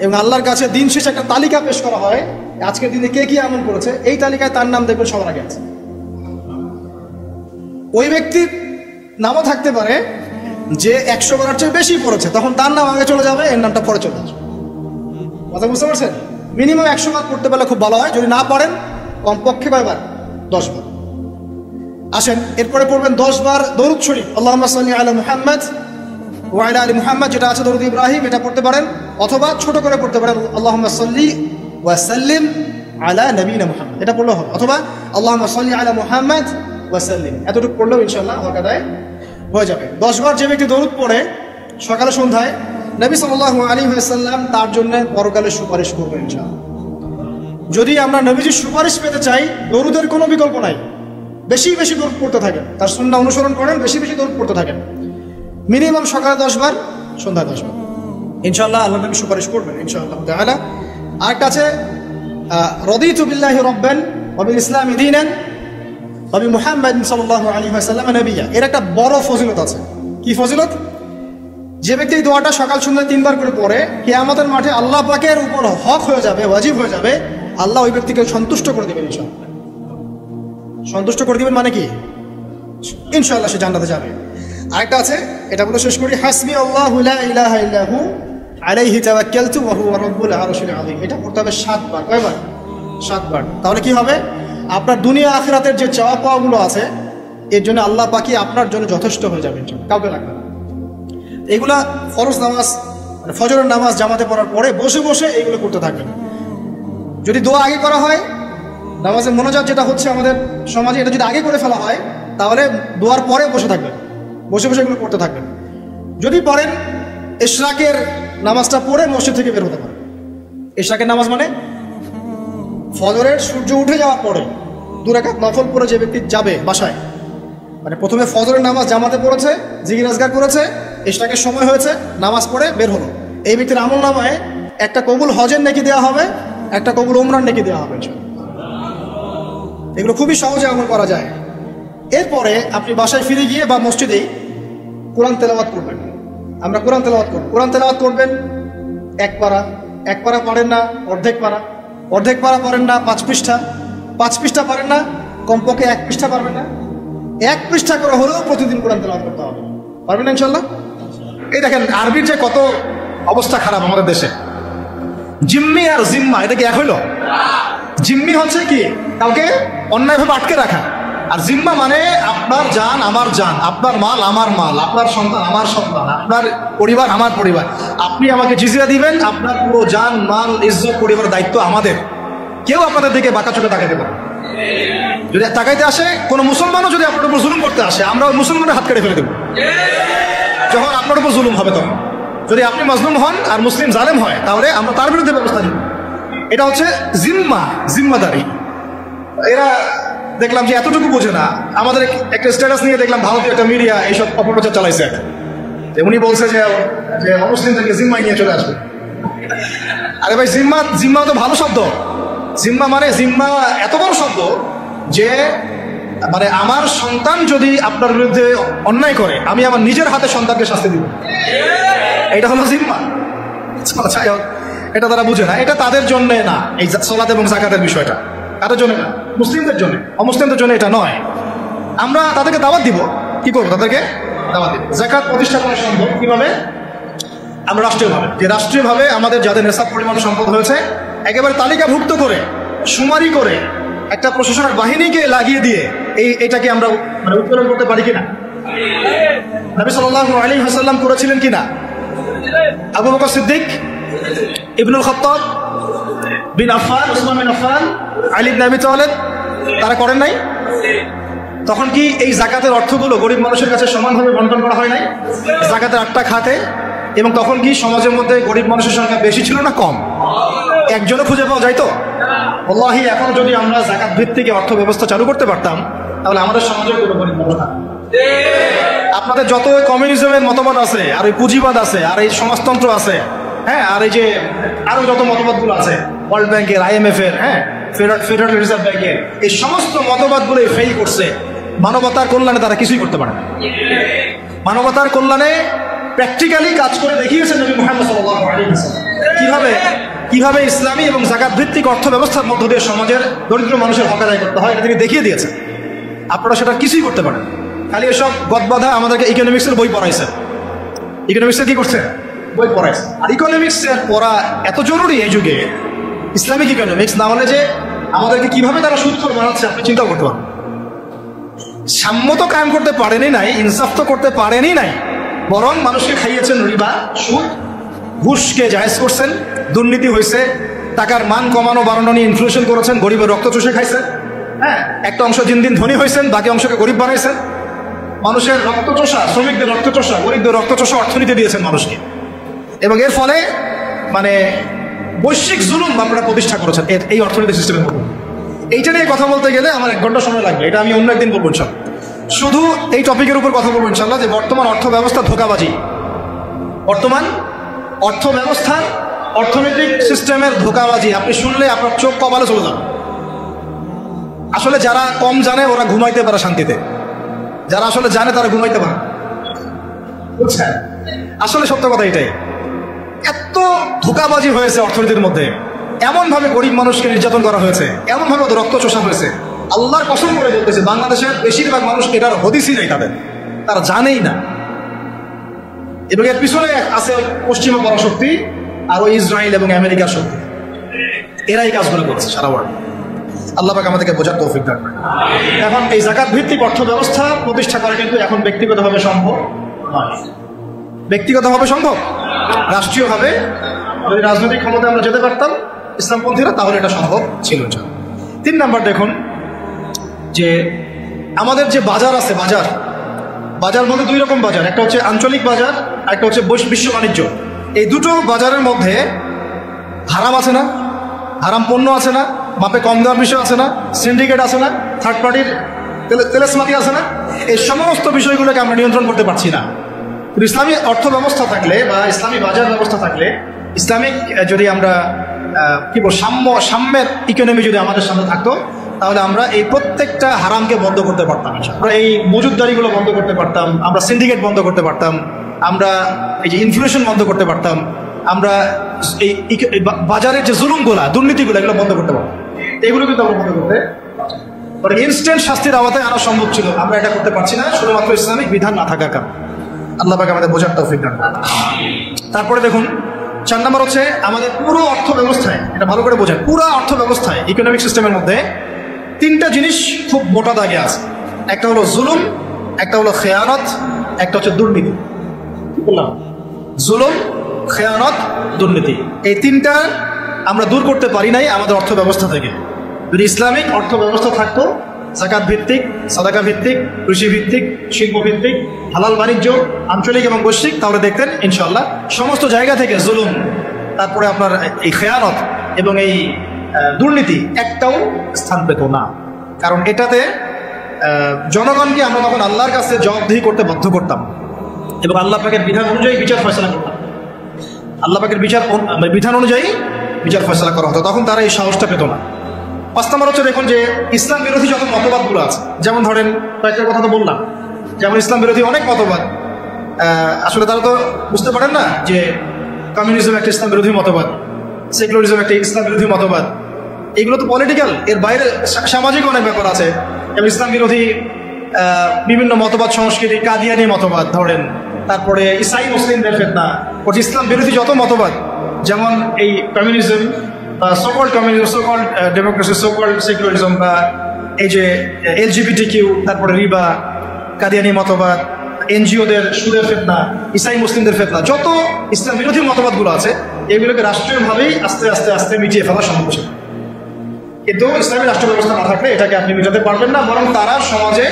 A: এবং আল্লাহর কাছে দিন শেষে একটা তালিকা পেশ করা হয়, আজকের দিনে কে কি আমল করেছে, এই তালিকায় তার নাম দেখবেন সবার আগে আছে। ওই ব্যক্তির নামও থাকতে পারে যে 100 বারের চেয়ে বেশি পড়েছে, তখন তার নাম আগে চলে যাবে, এর নামটা পরে চলে আসবে। কথা বুঝতে পারছেন? মিনিমাম 100 বার পড়তে পারলে খুব ভালো হয়, যদি না পারেন কমপক্ষে কয়বার? 10 বার। আসেন, এরপরে পড়বেন 10 বার দরুদ শরীফ, আল্লাহুম্মা সাল্লি আলা মুহাম্মাদ ওয়া আলা আলি মুহাম্মাদ, যেটা আছে দরুদ ইব্রাহিম, এটা পড়তে পারেন, অথবা ছোট করে পড়তে পারেন আল্লাহুম্মা সাল্লি ওয়া সাল্লিম আলা নবিয়িনা মুহাম্মাদ, এটা পড়লেও হবে, অথবা আল্লাহুম্মা সাল্লি আলা মুহাম্মাদ ওয়া সাল্লিম, এতটুকু পড়লেও ইনশাআল্লাহ হক আদায় হয়ে যাবে। 10 বার যে ব্যক্তি দরুদ পড়ে সকালে সন্ধ্যায়, নবী সাল্লাল্লাহু আলাইহি ওয়াসাল্লাম তার জন্য পরকালে সুপারিশ করবেন ইনশাআল্লাহ। যদি আমরা নবীজির সুপারিশ পেতে চাই, দরুদের কোনো বিকল্প নাই, বেশি বেশি দরুদ পড়তে থাকেন, তার সুন্নাহ অনুসরণ করেন, বেশি বেশি দরুদ পড়তে থাকেন, মিনিমাম সকালে 10 বার, সন্ধ্যায় 10 বার, ইনশাআল্লাহ আল্লাহ নবী সুপারিশ করবেন ইনশাআল্লাহ তাআলা। আরেকটা আছে রাদিতু বিল্লাহি রাব্বান ওয়া বিল ইসলামি দীনান ওয়া বি মুহাম্মাদিন সাল্লাল্লাহু আলাইহি ওয়াসাল্লাম নবিয়্যা। এর একটা বড় ফজিলত আছে। কি ফজিলত? যে ব্যক্তি এই দোয়াটা সকাল সন্ধ্যা 3 বার করে পড়ে, কিয়ামতের মাঠে আল্লাহ পাকের উপর হক হয়ে যাবে, ওয়াজিব হয়ে যাবে, আল্লাহ ওই ব্যক্তিকে সন্তুষ্ট করে দেবেন ইনশাআল্লাহ। সন্তুষ্ট করে দিবেন মানে কি? ইনশাআল্লাহ সে জান্নাতে যাবে। আরেকটা আছে, এটা বলে শেষ করি, হাসবি আল্লাহু লা ইলাহা ইল্লাহু আলাইহি তাওয়াক্কালতু ওয়া হুয়া রাব্বুল আরশিল আযীম। এটা পড়তে হবে 7 বার। কয়বার? 7 বার। তাহলে কি হবে? আপনার দুনিয়া আখিরাতের যে চাওয়া পাওয়াগুলো আছে, এর জন্য আল্লাহ পাকই আপনার জন্য যথেষ্ট হয়ে যাবে, কাউকে লাগবে না। এগুলা ফরজ নামাজ, মানে ফজরের নামাজ জামাতে পড়ার পরে বসে বসে এইগুলো করতে থাকবেন। যদি দোয়া আগে করা হয়, নামাজের মোনাজাত যেটা হচ্ছে আমাদের সমাজে, এটা যদি আগে করে ফেলা হয়, তাহলে দোয়ার পরে বসে থাকবেন, বসে বসে এগুলো করতে থাকবেন। যদি পড়েন, ইশরাকের নামাজটা পড়ে মসজিদ থেকে বের হতে পারেন। ইশরাকের নামাজ মানে ফজরের সূর্য উঠে যাওয়ার পরে 2 রাকাত নফল পড়ে যে ব্যক্তি যাবে বাসায়, মানে প্রথমে ফজরের নামাজ জামাতে পড়েছে, জিকির আজকার করেছে, ইশরাকের সময় হয়েছে, নামাজ পড়ে বের হলো, এই ব্যক্তির আমল নামায় একটা কবুল হজের নেকি দেওয়া হবে, একটা কবুল উমরার নেকি দেওয়া হবে। এগুলো খুবই সহজে আমল করা যায়। এরপরে আপনি বাসায় ফিরে গিয়ে বা মসজিদেই কোরআন তেলাওয়াত করবেন। আমরা কোরআন তেলাওয়াত করব। কোরআন তেলাওয়াত করবেন 1 পারা, 1 পারা পারেন না অর্ধেক পারা, অর্ধেক পারা পারেন না 5 পৃষ্ঠা, 5 পৃষ্ঠা পারেন না কমপক্ষে 1 পৃষ্ঠা পারবেন না, 1 পৃষ্ঠা করে হলেও প্রতিদিন কোরআন তেলাওয়াত করতে হবে। পারবেন না ইনশাআল্লাহ? এই দেখেন আরবির যে কত অবস্থা খারাপ আমাদের দেশে। জিম্মি আর জিম্মা এটা কি এক হইল? জিম্মি হচ্ছে কি কাউকে অন্যায়ভাবে আটকে রাখা, আর জিম্মা মানে আপনার জান আমার জান, আপনার মাল আমার মাল, আপনার সন্তান আমার সন্তান, আপনার পরিবার আমার পরিবার। আপনি আমাকে জিজিয়া দিবেন, আপনার পুরো জান মাল ইজ্জত পরিবারের দায়িত্ব আমাদের। কেউ আপনাদের দিকে বাঁকা চোখে তাকাইতে পারে। যদি তাকাইতে আসে কোনো মুসলমানও যদি আপনার উপর জুলুম করতে আসে, আমরা ওই মুসলমানের হাত কেটে ফেলে দেবো যখন আপনার উপর জুলুম হবে। তখন যদি আপনি মাজলুম হন আর মুসলিম জালেম হয়, তাহলে আমরা তার বিরুদ্ধে ব্যবস্থা নিব। এটা হচ্ছে জিম্মাদারি। এরা দেখলাম যে এতটুকু বোঝে না। আমাদের একটা স্ট্যাটাস নিয়ে দেখলাম ভারতীয় একটা মিডিয়া এইসব অপপ্রচার চালাইছে। উনি বলছে যে অমুসলিমদেরকে জিম্মায় নিয়ে চলে আসবে। আরে ভাই, জিম্মা তো ভালো শব্দ। জিম্মা এত বড় শব্দ যে মানে আমার সন্তান যদি আপনার বিরুদ্ধে অন্যায় করে, আমি আমার নিজের হাতে সন্তানকে শাস্তি দিব। এটা হলো জিম্মা। এটা তারা বুঝে না। এটা তাদের জন্য না, এই সালাত এবং যাকাতের বিষয়টা তাদের জন্য না, মুসলিমদের জন্য। অমুসলিমদের জন্য এটা নয়। আমরা তাদেরকে দাওয়াত দিব। কি করবো? তাদেরকে দাওয়াত দিব। যাকাত প্রতিষ্ঠা করা সম্ভব কিভাবে? আমরা রাষ্ট্রীয়ভাবে আমাদের যাদের নেশাব পরিমাণ সম্পদ হয়েছে একেবারে তালিকাভুক্ত করে শুমারি করে একটা প্রশাসনের বাহিনীকে লাগিয়ে দিয়ে এটাকে আমরা মানে উত্তোলন করতে পারি কিনা? নবী সাল্লাল্লাহু আলাইহি ওয়াসাল্লাম করেছিলেন কিনা? আবু বকর সিদ্দিক, ইবনুল খাত্তাব বিন আফফান, উসমান বিন আফফান, আলী ইবনে আবি তালেব তারা করেন নাই? তখন কি এই যাকাতের অর্থগুলো গরিব মানুষের কাছে সমানভাবে বন্টন করা হয় নাই? যাকাতের 8টা খাতে। এবং তখন কি সমাজের মধ্যে গরিব মানুষের সংখ্যা বেশি ছিল না কম? একজনও খুঁজে পাওয়া যায় তো? আল্লাহি, এখন যদি আমরা যাকাত ভিত্তিক অর্থ ব্যবস্থা চালু করতে পারতাম, তাহলে আমাদের সমাজে কোনো গরিব মানুষ না। আপনাদের যত কমিউনিজমের মতবাদ আছে, আর ওই পুঁজিবাদ আছে, আর এই সমাজতন্ত্র আছে, হ্যাঁ, আর এই যে আরো যত মতবাদগুলো আছে, ওয়ার্ল্ড ব্যাংকের, IMF এর, হ্যাঁ, ফেডারেল রিজার্ভ ব্যাংকের, এই সমস্ত মতবাদগুলো ফেল করছে। মানবতার কল্যাণে তারা কিছুই করতে পারে না। মানবতার কল্যাণে প্র্যাকটিক্যালি কাজ করে দেখিয়েছেন নবী মুহাম্মদ সাল্লাল্লাহু আলাইহি ওয়াসাল্লাম কিভাবে ইসলামী এবং যাকাত ভিত্তিক অর্থ ব্যবস্থার মধ্য দিয়ে সমাজের দরিদ্র মানুষের হক আদায় করতে হয়, এটা তিনি দেখিয়ে দিয়েছেন। আপনারা সেটা কিছুই করতে পারেন। খালি এসব গদবাধা আমাদেরকে ইকোনমিক্সের বই পড়াইছে। ইকোনমিক্সের কি করছে? বই পড়াইছে। আর ইকোনমিক্সের পড়া এত জরুরি এই যুগে। ইসলামিক ইকোনমিক্স না হলে যে আমাদেরকে কিভাবে তারা সুদখোর বানাচ্ছে আপনি চিন্তা করতে পারেন। সাম্য তো কায়েম করতে পারেনি নাই, ইনসাফ তো করতে পারেনি নাই, বরং মানুষকে খাইয়েছেন রিবা, সুদ, ঘুষকে জায়েজ করছেন, দুর্নীতি হয়েছে, টাকার মান কমানো বাড়ানো নিয়ে ইনফ্লেশন করেছেন, গরিবের রক্ত চুষে খাইছেন। হ্যাঁ, একটা অংশ দিন দিন ধনী হয়েছেন, বাকি অংশকে গরিব বানাইছেন। মানুষের রক্ত চোষা, শ্রমিকদের রক্ত চোষা, গরিবদের রক্ত চোষা অর্থনীতি দিয়েছেন মানুষকে। এবং এর ফলে মানে বৈশ্বিক জুলুম আপনারা প্রতিষ্ঠা করেছেন এই অর্থনীতি সিস্টেমের মধ্যে। এইটা নিয়ে কথা বলতে গেলে আমার 1 ঘন্টা সময় লাগবে। এটা আমি অন্য একদিন বলবো ইনশাল্লাহ। শুধু এই টপিকের উপর কথা বলবো ইনশাল্লাহ, যে বর্তমান অর্থ ব্যবস্থা ধোঁকাবাজি। বর্তমান অর্থ ব্যবস্থার অর্থনৈতিক সিস্টেমের ধোঁকাবাজি আপনি শুনলে আপনার চোখ কপালে চলে যাবে। আসলে যারা কম জানে ওরা ঘুমাইতে পারে শান্তিতে, যারা আসলে জানে তারা ঘুমাইতে পারে। বুঝছেন? আসলে সত্য কথা এটাই। এত ধোঁকাবাজি হয়েছে অর্থনীতির মধ্যে, এমনভাবে গরিব মানুষকে নির্যাতন করা হয়েছে, এমনভাবে ওদের রক্ত চোষা হয়েছে। আল্লাহর কসম করে বলতেছে, বাংলাদেশের বেশিরভাগ মানুষ এটার হদিসই নাই, তারা জানেই না। এবং এর পিছনে আছে পশ্চিমা পরাশক্তি আর ওই ইসরায়েল এবং আমেরিকার শক্তি। এরাই কাজগুলো করছে সারা ওয়ার্ল্ড। আল্লাহ পাক আমাদেরকে বোঝার তৌফিক দান করেন। এখন এই যাকাত ভিত্তিক অর্থ ব্যবস্থা প্রতিষ্ঠা করা কিন্তু এখন ব্যক্তিগতভাবে সম্ভব নয়। ব্যক্তিগতভাবে সম্ভব, রাষ্ট্রীয়ভাবে যদি রাজনৈতিক ক্ষমতায় আমরা যেতে পারতাম ইসলামপন্থীরা, তাহলে এটা সম্ভব ছিল। 3 নাম্বার দেখুন যে আমাদের যে বাজার আছে, বাজার মধ্যে 2 রকম বাজার। একটা হচ্ছে আঞ্চলিক বাজার, একটা হচ্ছে বিশ্ব বাণিজ্য। এই দুটো বাজারের মধ্যে হারাম আছে না, হারাম পণ্য আছে না, মাপে কম দেওয়ার বিষয় আছে না, সিন্ডিকেট আছে না, থার্ড পার্টির তেলেসমাতি আছে না, এই সমস্ত বিষয়গুলোকে আমরা নিয়ন্ত্রণ করতে পারছি না। ইসলামী অর্থ ব্যবস্থা থাকলে বা ইসলামী বাজার ব্যবস্থা থাকলে, ইসলামিক যদি আমরা কি বল সাম্যের ইকোনমি যদি আমাদের সামনে থাকতো, তাহলে আমরা এই প্রত্যেকটা হারামকে বন্ধ করতে পারতাম। আমরা এই মজুদদারিগুলো বন্ধ করতে পারতাম, আমরা সিন্ডিকেট বন্ধ করতে পারতাম, আমরা এই যে ইনফ্লেশন বন্ধ করতে পারতাম, আমরা এই বাজারের যে জুলুমগুলা, দুর্নীতিগুলো, এগুলো বন্ধ করতে পারতাম। এগুলো কিন্তু আমরা বন্ধ করতে ইনস্ট্যান্ট শাস্তির আওতায় আনা সম্ভব ছিল। আমরা এটা করতে পারছি না শুধুমাত্র ইসলামিক বিধান না থাকার কারণে। আল্লাহ পাক আমাদের বোঝার তৌফিক দান করুন। তারপরে দেখুন 4 নম্বর হচ্ছে আমাদের পুরো অর্থ ব্যবস্থায়, এটা ভালো করে বোঝেন, পুরো অর্থ ব্যবস্থায় ইকোনমিক সিস্টেমের মধ্যে 3টা জিনিস খুব মোটা দাগে আছে। একটা হলো জুলুম, একটা হলো খেয়ানত, একটা হচ্ছে দুর্নীতি। বললাম জুলুম, খেয়ানত, দুর্নীতি, এই তিনটা আমরা দূর করতে পারি নাই আমাদের অর্থ ব্যবস্থা থেকে। যদি ইসলামিক অর্থ ব্যবস্থা থাকতো, যাকাত ভিত্তিক, সাদাকা ভিত্তিক, কৃষি ভিত্তিক, শিল্প ভিত্তিক, হালাল বাণিজ্য, আঞ্চলিক এবং বৈশ্বিক, তাহলে দেখতেন ইনশাল্লাহ সমস্ত জায়গা থেকে জুলুম, তারপরে আপনার এই খেয়ানত এবং এই দুর্নীতি একটাও স্থান পেত না। কারণ এটাতে জনগণকে আমরা তখন আল্লাহর কাছে জবাবদিহি করতে বাধ্য করতাম এবং আল্লাহ পাকের বিধান অনুযায়ী বিচার ফয়সালা করতাম। আল্লাহ পাকের বিধান অনুযায়ী বিচার ফয়সালা করা হতো, তখন তারা এই সাহসটা পেত না। 5 নম্বর হচ্ছে দেখুন যে ইসলাম বিরোধী যত মতবাদগুলো আছে, যেমন ধরেন কয়েকটা কথা তো বললাম, যেমন ইসলাম বিরোধী অনেক মতবাদ, আসলে তারা তো বুঝতে পারেন না যে কমিউনিজম একটা ইসলাম বিরোধী মতবাদ, সেকুলারিজম একটা ইসলাম বিরোধী মতবাদ, এগুলো তো পলিটিক্যাল, এর বাইরে সামাজিক অনেক ব্যাপার আছে। এবং ইসলাম বিরোধী বিভিন্ন মতবাদ সংস্কৃতি, কাদিয়ানি মতবাদ ধরেন, তারপরে ইসাই মুসলিমদের ফিতনা, ইসলাম বিরোধী যত মতবাদ, যেমন এই কমিউনিজম বা so-called communism, so-called democracy, so-called secularism, বা এই যে LGBTQ, তারপরে রিবা, কাদিয়ানি মতবাদ, এনজিওদের সুদের ফিতনা, ইসাই মুসলিমদের ফিতনা, যত ইসলাম বিরোধী মতবাদগুলো আছে এগুলোকে রাষ্ট্রীয়ভাবেই আস্তে আস্তে আস্তে মিটিয়ে ফেলা সম্ভব ছিল। কিন্তু ইসলামী রাষ্ট্র ব্যবস্থা না থাকলে এটাকে আপনি মেটাতে পারবেন না, বরং তারা সমাজে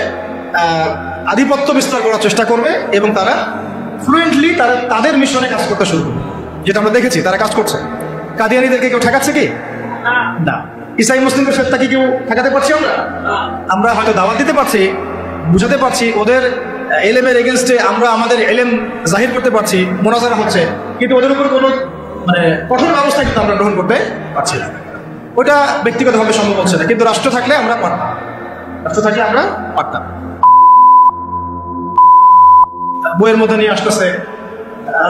A: আধিপত্য বিস্তার করার চেষ্টা করবে এবং তারা ফ্লুয়েন্টলি তাদের মিশনে কাজ করতে শুরু করবে, যেটা আমরা দেখেছি তারা কাজ করছে। কাদিয়ানিদেরকে কেউ ঠেকাচ্ছে কি? না। ইসাই মুসলিমদের ফেতনাকে কেউ ঠেকাতে পারছি আমরা হয়তো দাওয়াত দিতে পারছি, বুঝাতে পারছি, ওদের এলেমের এগেনস্টে আমরা আমাদের এলেম জাহির করতে পারছি, মোনাজারা হচ্ছে, কিন্তু ওদের উপর কোনো কঠোর ব্যবস্থা কিন্তু আমরা গ্রহণ করতে পারছি না। ওটা ব্যক্তিগতভাবে সম্ভব হচ্ছে না, কিন্তু রাষ্ট্র থাকলে আমরা পারতাম, রাষ্ট্র থাকলে আমরা পারতাম। বইয়ের মধ্যে নিয়ে আসতেছে,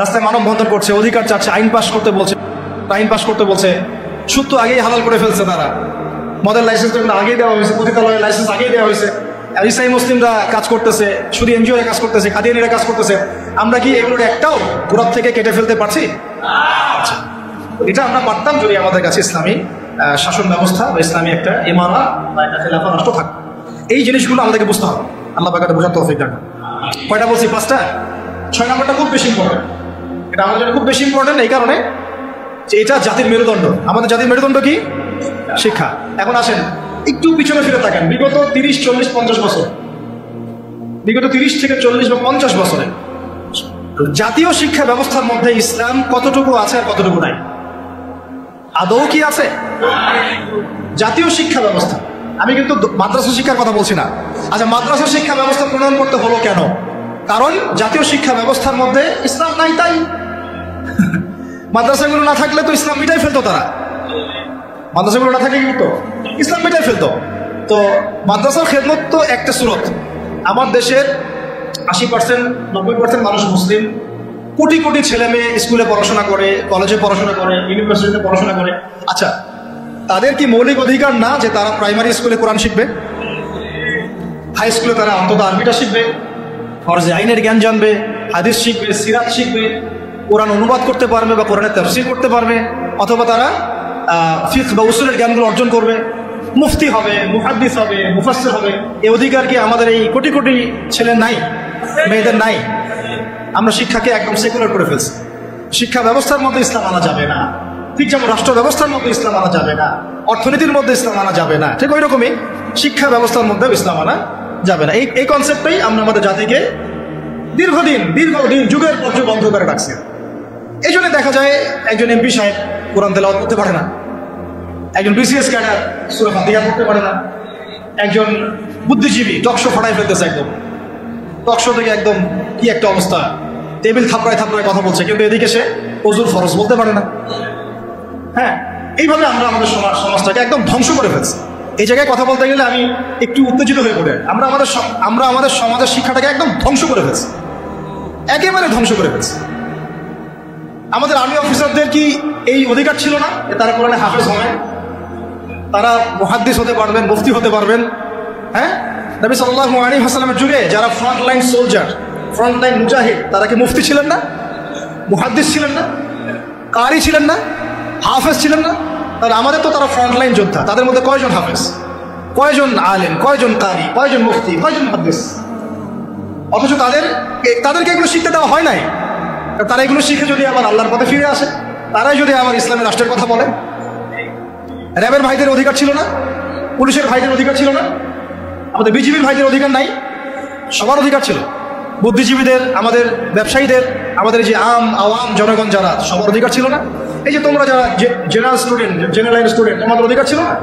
A: রাস্তায় মানববন্ধন করছে, অধিকার চাচ্ছে, আইন পাস করতে বলছে, সুদ তো আগেই হালাল করে ফেলছে তারা, মদের লাইসেন্স আগেই দেওয়া হয়েছে, পতিতালয়ের লাইসেন্স আগেই দেওয়া হয়েছে, ইসাই মুসলিমরা কাজ করতেছে, শুধু এনজিওরা কাজ করতেছে, কাদিয়ানিরা কাজ করতেছে। আমরা কি এগুলোর একটাও গোড়ার থেকে কেটে ফেলতে পারছি? এটা আমরা পারতাম যদি আমাদের কাছে ইসলামী শাসন ব্যবস্থা বা ইসলামী একটা ইমারত বা একটা খেলাফা রাষ্ট্র থাকতো। এই জিনিসগুলো আমাদেরকে বুঝতে হবে, আল্লাহ পাক বোঝার তৌফিক দান। কয়টা বলছি? 5টা। 6 নম্বরটা খুব বেশি ইম্পর্টেন্ট, এটা আমাদের জন্য খুব বেশি ইম্পর্টেন্ট এই কারণে যে এটা জাতির মেরুদণ্ড। আমাদের জাতির মেরুদণ্ড কি? শিক্ষা। এখন আসেন একটু পিছনে ফিরে থাকেন, বিগত 30, 40, 50 বছর, বিগত 30 থেকে 40 বা 50 বছরে জাতীয় শিক্ষা ব্যবস্থার মধ্যে ইসলাম কতটুকু আছে আর কতটুকু নাই? আদৌ কি আছে? জাতীয় শিক্ষা ব্যবস্থা, আমি কিন্তু মাদ্রাসা শিক্ষার কথা বলছি না। আচ্ছা, মাদ্রাসা শিক্ষা ব্যবস্থা প্রণয়ন করতে হলো কেন? কারণ জাতীয় শিক্ষা ব্যবস্থার মধ্যে ইসলাম নাই, তাই মাদ্রাসাগুলো না থাকলে তো ইসলাম মিটাই ফেলতো তারা, মাদ্রাসাগুলো না থাকলে কি করতো? ইসলাম মিটাই ফেলতো। তো মাদ্রাসার খেদমত তো একটা সুরত। আমার দেশের 80%, 90% মানুষ মুসলিম, কোটি কোটি ছেলে মেয়ে স্কুলে পড়াশোনা করে, কলেজে পড়াশোনা করে, ইউনিভার্সিটিতে পড়াশোনা করে। আচ্ছা, তাদের কি মৌলিক অধিকার না যে তারা প্রাইমারি স্কুলে কোরআন শিখবে, হাই স্কুলে তারা অন্তত আরবিটা শিখবে, ফরজে আইনের জ্ঞান জানবে, হাদিস শিখবে, সিরাত শিখবে, কোরআন অনুবাদ করতে পারবে বা কোরআনের তাফসীর করতে পারবে, অথবা তারা ফিকহ বা উসুলের জ্ঞানগুলো অর্জন করবে, মুফতি হবে, মুহাদ্দিস হবে, মুফাসসির হবে। এই অধিকার কি আমাদের এই কোটি কোটি ছেলের নাই, মেয়েদের নাই? আমরা শিক্ষাকে একদম সেকুলার করে ফেলছি। শিক্ষা ব্যবস্থার মধ্যে ইসলাম আনা যাবে না, ঠিক যেমন রাষ্ট্র ব্যবস্থার মধ্যে ইসলাম আনা যাবে না, অর্থনীতির মধ্যে ইসলাম আনা যাবে না, ঠিক ওই রকমই শিক্ষা ব্যবস্থার মধ্যেও ইসলাম আনা যাবে না। এই কনসেপ্টটাই আমরা আমাদের জাতিকে দীর্ঘদিন যুগের পর যুগ অন্ধ করে রাখছি। এই জন্য দেখা যায় একজন এমপি সাহেব কোরআন তেলাওয়াত করতে পারে না, একজন BCS ক্যাডার সূরা ফাতিহা পড়তে পারে না, একজন বুদ্ধিজীবী টকশো ফাটাই ফেলতেছে, একদম টকশো থেকে একদম কি একটা অবস্থা, টেবিল থাপড়ায় থাপড়ায় কথা বলছে, কিন্তু এদিকে সে ওযুর ফরজ বলতে পারে না। হ্যাঁ, এইভাবে আমরা আমাদের সমাজটাকে একদম ধ্বংস করে ফেলছি। এই জায়গায় কথা বলতে গেলে আমি একটু উত্তেজিত হয়ে পড়ে। আমরা আমাদের সমাজের শিক্ষাটাকে একদম ধ্বংস করে ফেলছি, একেবারে ধ্বংস করে ফেলছি। আমাদের আর্মি অফিসারদের কি এই অধিকার ছিল না তারা কোরআনে হাফেজ হবেন, তারা মুহাদ্দিস হতে পারবেন, মুফতি হতে পারবেন? হ্যাঁ, নবী সাল্লাল্লাহু আলাইহি ওয়াসাল্লামের যুগে যারা front line soldier, front line মুজাহিদ, তারা কি মুফতি ছিলেন না, মুহাদ্দিস ছিলেন না, কারি ছিলেন না, হাফেজ ছিলেন না? তাহলে আমাদের তো তারা ফ্রন্ট লাইন যোদ্ধা, তাদের মধ্যে কয়জন হাফেজ? কয়জন আলেম, কয়জন কারি, কয়জন মুফতি, কয়জন মুহাদ্দিস, অথচ তাদেরকে এগুলো শিখতে দেওয়া হয় নাই। তারা এগুলো শিখে যদি আবার আল্লাহর পথে ফিরে আসে, তারাই যদি আবার ইসলামের রাষ্ট্রের কথা বলে। র্যাবের ভাইদের অধিকার ছিল না, পুলিশের ভাইদের অধিকার ছিল না, আমাদের বিজিবির ভাইদের অধিকার নাই, সবার অধিকার ছিল। বুদ্ধিজীবীদের, আমাদের ব্যবসায়ীদের, আমাদের যে আওয়াম জনগণ যারা, সবার অধিকার ছিল না। এই যে তোমরা যারা জেনারেল স্টুডেন্ট, তোমাদের অধিকার ছিল না,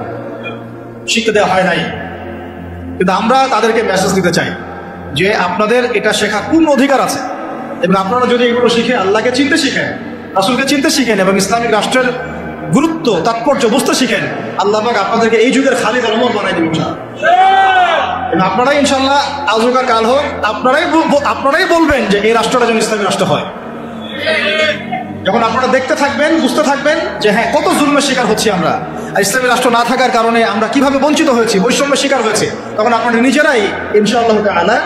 A: শিখতে দেওয়া হয় নাই। কিন্তু আমরা তাদেরকে মেসেজ দিতে চাই যে আপনাদের এটা শেখার পূর্ণ অধিকার আছে, এবং আপনারা যদি এগুলো শিখে আল্লাহকে চিনতে শিখেন, রাসূলকে চিনতে শিখেন, এবং ইসলামিক রাষ্ট্রের গুরুত্ব তাৎপর্য বুঝতে শিখেন, আল্লাহ পাক আপনাদেরকে এই যুগের খালিদ আর ওমর বানাই দিবেন। আপনারাই ইনশাল্লাহ আজ হোক আর কাল হোক আপনারাই বলবেন যে এই রাষ্ট্রটা যেন ইসলামী রাষ্ট্র হয়। যখন আপনারা দেখতে থাকবেন, বুঝতে থাকবেন যে হ্যাঁ কত জুলমের শিকার হচ্ছি আমরা, আর ইসলামী রাষ্ট্র না থাকার কারণে আমরা কিভাবে বঞ্চিত হয়েছি, বৈষম্যের শিকার হয়েছে, তখন আপনারা নিজেরাই ইনশাআল্লাহ তাআলা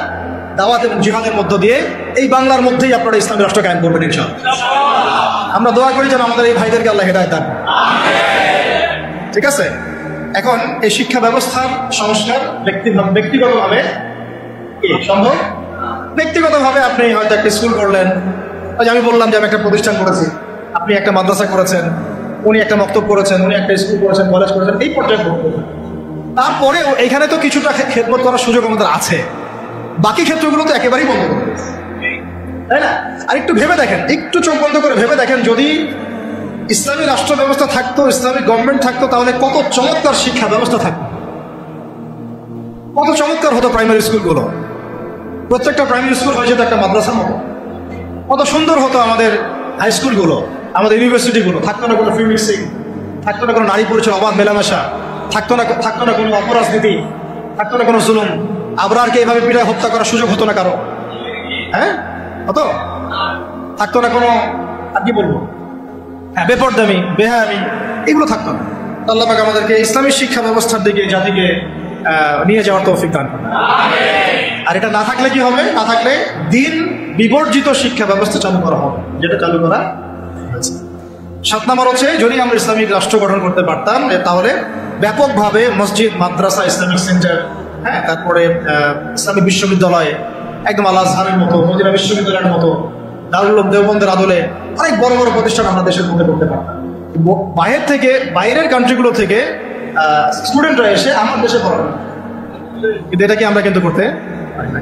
A: দাওয়াত এবং জিহাদের মধ্য দিয়ে এই বাংলার মধ্যেই আপনারা ইসলামী রাষ্ট্র কায়েম করবেন ইনশাআল্লাহ। আমরা দোয়া করি যেন আমাদের এই ভাইদেরকে আল্লাহ হেদায়েত দান। ঠিক আছে, এখন এই শিক্ষা ব্যবস্থার সংস্কার ব্যক্তিগতভাবে কি সম্ভব? ব্যক্তিগতভাবে আপনি হয়তো একটা স্কুল করলেন, আমি বললাম যে আমি একটা প্রতিষ্ঠান করেছি, আপনি একটা মাদ্রাসা করেছেন, উনি একটা মক্তব করেছেন, উনি একটা স্কুল করেছেন, কলেজ করেছেন, এই পর্যায়ে তারপরে এখানে তো কিছুটা খেদমত করার সুযোগ আমাদের আছে, বাকি ক্ষেত্রগুলো তো একেবারেই বন্ধ করে, তাই না? আর একটু ভেবে দেখেন, একটু চোখ বন্ধ করে ভেবে দেখেন, যদি ইসলামী রাষ্ট্র ব্যবস্থা থাকতো, ইসলামিক গভর্নমেন্ট থাকতো, তাহলে কত চমৎকার শিক্ষা ব্যবস্থা থাকতো, কত চমৎকার হতো প্রাইমারি স্কুলগুলো, প্রত্যেকটা প্রাইমারি স্কুল হয়ে যেত একটা মাদ্রাসার মতো, কত সুন্দর হতো আমাদের হাই স্কুলগুলো, আমাদের ইউনিভার্সিটিগুলো, থাকতো না কোনো ফ্রি মিক্সিং, থাকতো না কোনো নারী পুরুষের অবাধ মেলামেশা, থাকতো না কোনো অপরাজনীতি, থাকতো না কোনো জুলুম, আবরারকে এইভাবে পিটায় হত্যা করার সুযোগ হতো না কারো, হ্যাঁ হতো, থাকতো না কোনো, আর কি বলবো, হ্যাঁ বেপরদামি, বেহায়ামি, এগুলো থাকতো না। আল্লাহ পাক আমাদেরকে ইসলামী শিক্ষা ব্যবস্থার দিকে জাতিকে নিয়ে যাওয়ার তৌফিক দান করুন। আর এটা না থাকলে কি হবে? না থাকলে দিন বিবর্জিত শিক্ষা ব্যবস্থা চালু করা হবে, যেটা চালু করা হয়েছে। 7 নম্বর হচ্ছে, যদি আমরা ইসলামিক রাষ্ট্র গঠন করতে পারতাম তাহলে ব্যাপকভাবে মসজিদ, মাদ্রাসা, ইসলামিক সেন্টার, হ্যাঁ, তারপরে ইসলামিক বিশ্ববিদ্যালয়, একদম আল আজহারের মতো, মদিনা বিশ্ববিদ্যালয়ের মতো, দারুল উলুম দেওবন্দের আদলে অনেক বড় বড় প্রতিষ্ঠান আমরা দেশের মধ্যে করতে পারতাম। বাইরের কান্ট্রিগুলো থেকে স্টুডেন্টরা এসে আমার দেশে পড়ানো, কিন্তু এটা কি আমরা কিন্তু করতে পারি না।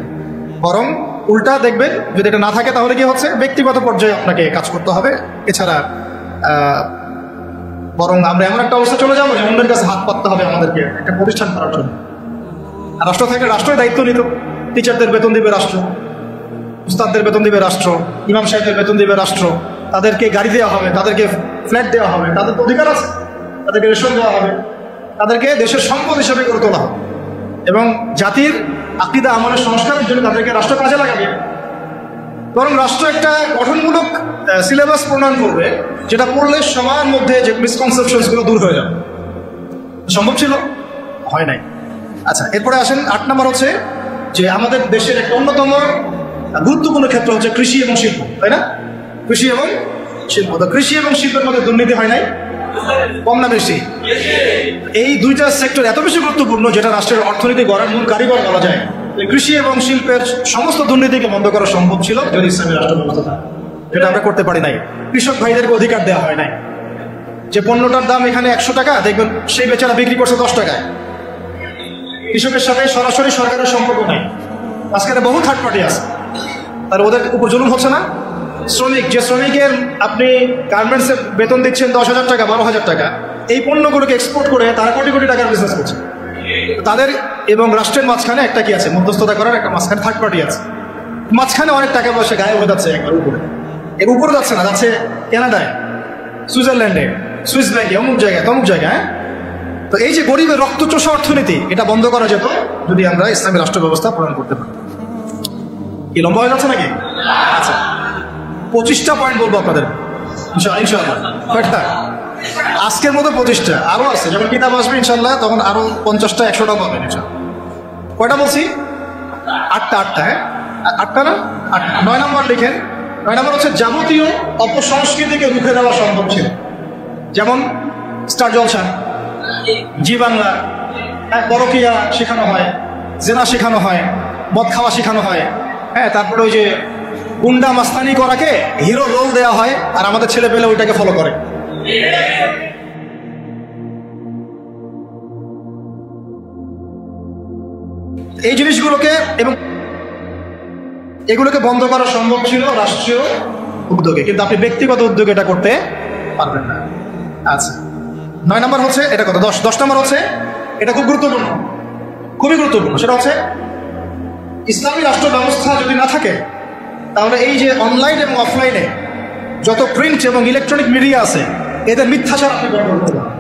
A: বরং উল্টা দেখবেন, যদি এটা না থাকে তাহলে কি হচ্ছে, ব্যক্তিগত পর্যায়ে আপনাকে কাজ করতে হবে, এছাড়া বরং আমরা এমন একটা অবস্থা চলে যাবো যে অন্যের কাছে হাত পাততে হবে আমাদেরকে একটা প্রতিষ্ঠান করার জন্য। আর রাষ্ট্র থাকলে রাষ্ট্রের দায়িত্ব নিত, টিচারদের বেতন দিবে রাষ্ট্র, উস্তাদদের বেতন দিবে রাষ্ট্র, ইমাম সাহেবদের বেতন দিবে রাষ্ট্র, তাদেরকে গাড়ি দেওয়া হবে, তাদেরকে ফ্ল্যাট দেওয়া হবে, তাদের অধিকার আছে, তাদেরকে রেশন দেওয়া হবে, তাদেরকে দেশের সম্পদ হিসেবে গড়ে তোলা হবে, এবং জাতির আকীদা আমলের সংস্কারের জন্য তাদেরকে রাষ্ট্র কাজে লাগাবে। বরং রাষ্ট্র একটা গঠনমূলক সিলেবাস প্রণয়ন করবে, যেটা পড়লে সবার মধ্যে যে মিসকনসেপশনসগুলো দূর হয়ে যাবে। সম্ভব ছিল? হয় নাই। আচ্ছা, এরপরে আসেন 8 নম্বর হচ্ছে যে আমাদের দেশের একটা অন্যতম গুরুত্বপূর্ণ ক্ষেত্র হচ্ছে কৃষি এবং শিল্প, তাই না? কৃষি এবং শিল্প, তো কৃষি এবং শিল্পের মধ্যে দুর্নীতি হয় নাই? কম না বেশি? এই দুইটা সেক্টর এত বেশি গুরুত্বপূর্ণ, যেটা রাষ্ট্রের অর্থনীতি গড়ার মূল কারিগর বলা যায়। কৃষি এবং শিল্পের সমস্ত দুর্নীতিকে বন্ধ করা সম্ভব ছিল যদি ইসলামী রাষ্ট্র ব্যবস্থা থাকে, যেটা আমরা করতে পারি নাই। কৃষক ভাইদেরকে অধিকার দেওয়া হয় নাই, যে পণ্যটার দাম এখানে 100 টাকা, দেখবেন সেই বেচারা বিক্রি করছে 10 টাকায়। কৃষকের সাথে সরাসরি সরকারের সম্পর্ক নাই, আজকে বহু থার্ড পার্টি আছে, তার ওদের উপর জুলুম হচ্ছে না? যে শ্রমিকের আপনি গার্মেন্টসে বেতন দিচ্ছেন 10,000 টাকা, 12,000 টাকা, এই পণ্যগুলোকে এক্সপোর্ট করে তারা কোটি কোটি টাকার বিজনেস করছে। তাদের এবং রাষ্ট্রের মাঝখানে একটা কি আছে, মধ্যস্থতা করার একটা মাঝখানে থার্ড পার্টি আছে, মাঝখানে অনেক টাকা পয়সা গায়েব হয়ে যাচ্ছে, একবার উপরে, এর উপরে যাচ্ছে না, যাচ্ছে কানাডায়, সুইজারল্যান্ডে, সুইস ব্যাংকে, অমুক জায়গায়, তমুক জায়গায়। তো এই যে গরিবের রক্তচোষা অর্থনীতি, এটা বন্ধ করা যেত যদি আমরা ইসলামী রাষ্ট্র ব্যবস্থা প্রণয়ন করতে পারি। কি লম্বা হয়ে যাচ্ছে নাকি? আচ্ছা, 25টা পয়েন্ট বলবো আপনাদের ইনশাআল্লাহ। কয়েকটা? আজকের মতো 25টা, আরো আছে, যখন কিতাব আসবে ইনশাআল্লাহ তখন আরো 50টা 100টা পাবেন ইনশাআল্লাহ। কয়টা বলছি? 8টা। হ্যাঁ, 8টা না? 8টা। 9 নম্বর লিখেন। 9 নম্বর হচ্ছে যাবতীয় অপসংস্কৃতিকে রুখে দেওয়া সম্ভব ছিল, যেমন স্টার জলসা, জি বাংলা, পরকীয়া শেখানো হয়, জেনা শেখানো হয়, মদ খাওয়া শেখানো হয়, হ্যাঁ, তারপরে ওই যে গুন্ডা মাস্তানি করাকে হিরো রোল দেওয়া হয়, আর আমাদের ছেলে পেলে ওইটাকে ফলো করে। এই জিনিসগুলোকে এবং এগুলোকে বন্ধ করা সম্ভব ছিল রাষ্ট্রীয় উদ্যোগে, কিন্তু আপনি ব্যক্তিগত উদ্যোগে এটা করতে পারবেন না। আচ্ছা, 9 নম্বর হচ্ছে এটা কত, 10 নম্বর হচ্ছে এটা খুব গুরুত্বপূর্ণ, খুবই গুরুত্বপূর্ণ। সেটা হচ্ছে ইসলামী রাষ্ট্র ব্যবস্থা যদি না থাকে তাহলে এই যে অনলাইন এবং অফলাইনে যত প্রিন্ট এবং ইলেকট্রনিক মিডিয়া আছে এদের মিথ্যাচার আপনি বন্ধ করতে পারবেন,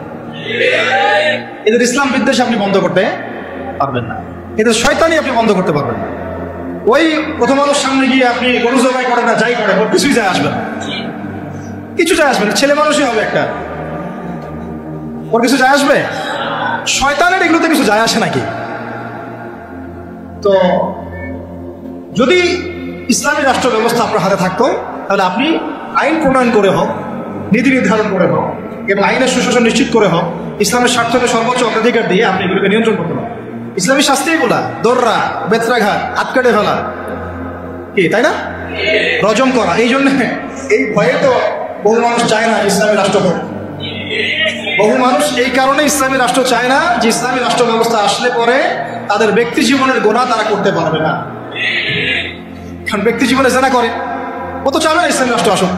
A: এদের ইসলাম বিদ্বেষ আপনি বন্ধ করতে পারবেন না, এদের শয়তানি আপনি বন্ধ করতে পারবেন না। ওই প্রথম আলোর সামনে গিয়ে আপনি গরু জবাই করেন না, যাই করেন, ওর কিছুই যায় আসবে না, কিছু যায় আসবে না। ছেলে মানুষই হবে একটা, ওর কিছু যায় আসবে? শয়তানের এগুলোতে কিছু যায় আসে নাকি? তো যদি ইসলামী রাষ্ট্র ব্যবস্থা আপনার হাতে থাকতো তাহলে আপনি আইন প্রণয়ন করে হোক, নীতি নির্ধারণ করে হোক এবং আইনের সুশাসন নিশ্চিত করে হোক, ইসলামের স্বার্থকে সর্বোচ্চ অগ্রাধিকার দিয়ে আপনি এগুলোকে নিয়ন্ত্রণ করতে পারেন। ইসলামী শাস্তি এগুলা, দৌড়া, বেত্রাঘাত, হাত কেটে ফেলা, কি তাই না, রজম করা। এই জন্য এই ভয়ে তো বহু মানুষ চায় না ইসলামী রাষ্ট্র হোক। বহু মানুষ এই কারণে ইসলামী রাষ্ট্র চায় না যে ইসলামী রাষ্ট্র ব্যবস্থা আসলে পরে তাদের ব্যক্তি জীবনের গোনা তারা করতে পারবে না। কারণ ব্যক্তি জীবনে জেনা করে, ও তো চাইবে না ইসলামী রাষ্ট্র আসুক।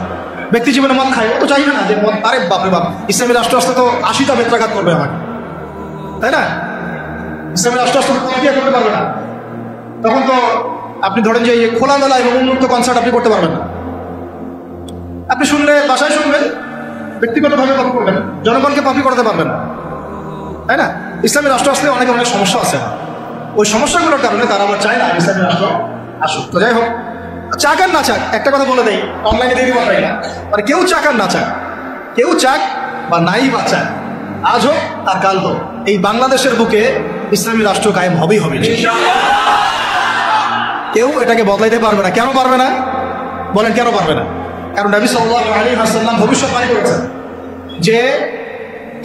A: ব্যক্তি জীবনে মদ খায়, ও তো চাইবে না যে মদ, আরে বাপরে বাপ, ইসলামী রাষ্ট্র আসলে তো 80টা বেত্রাঘাত করবে আমাকে, তাই না? ইসলামী রাষ্ট্র আসলে করতে পারবে না। তখন তো আপনি ধরেন যে খোলামেলা এবং উন্মুক্ত কনসার্ট আপনি করতে পারবেন না। আপনি শুনলে বাসায় শুনবেন, ব্যক্তিগতভাবে পাপি করবেন, জনগণকে পাপি করতে পারবেন না, তাই না? ইসলামী রাষ্ট্র আসলে অনেক অনেক সমস্যা আছে, ওই সমস্যাগুলোর কারণে তারা আবার চায় না ইসলামী রাষ্ট্র আসুক। তো যাই হোক, চাক আর না চাক, একটা কথা বলে দেয়, অনলাইনে দিয়ে দিব না, মানে কেউ চাক আর না চাক, কেউ চাক বা নাই বা চাক, আজ হোক আর কাল হোক, এই বাংলাদেশের বুকে ইসলামী রাষ্ট্র কায়েম হবেই হবে। কেউ এটাকে বদলাইতে পারবে না। কেন পারবে না বলেন? কেন পারবে না? কারণ নবী সাল্লাল্লাহু আলাইহি ওয়াসাল্লাম ভবিষ্যৎবাণী করেছেন যে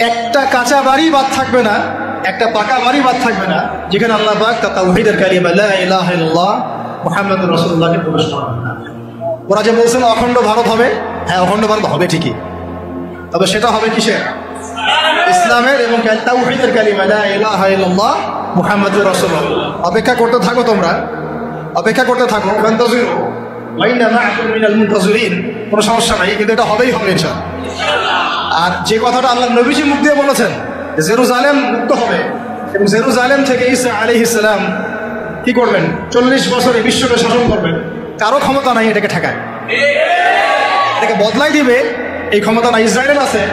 A: একটা কাঁচা বাড়ি বাদ থাকবে না, একটা পাকা বাড়ি বাদ থাকবে না যেখানে আল্লাহ পাক তাওহীদের কালিমা লা ইলাহা ইল্লাল্লাহ মুহাম্মাদুর রাসূলুল্লাহকে প্রবেশ করাবেন না। ওরা যে বলছেন অখণ্ড ভারত হবে, হ্যাঁ অখণ্ড ভারত হবে ঠিকই, তবে সেটা হবে কিসের? ইসলামের এবং তাওহীদের কালিমা লা ইলাহা ইল্লাল্লাহ মুহাম্মাদুর রাসূলুল্লাহ। অপেক্ষা করতে থাকো, তোমরা অপেক্ষা করতে থাকো, ফান্তাজিরু ওয়া ইন্না মা'আকুম মিনাল মুনতাজিরিন। কোনো সমস্যা নাই, কিন্তু এটা হবেই হবে ইনশাআল্লাহ। আর যে কথাটা আল্লাহ নবীজি মুখ দিয়ে বলেছেন জেরুজালেম মুক্ত হবে এবং জেরুজালেম থেকে ঈসা আলাইহিস সালাম কি করবেন? 40 বছর এই বিশ্বকে শাসন করবেন, কারো ক্ষমতা নাই এটাকে ঠেকায়, এটাকে বদলাই দিবে এই ক্ষমতা না ইসরায়েলের আছে,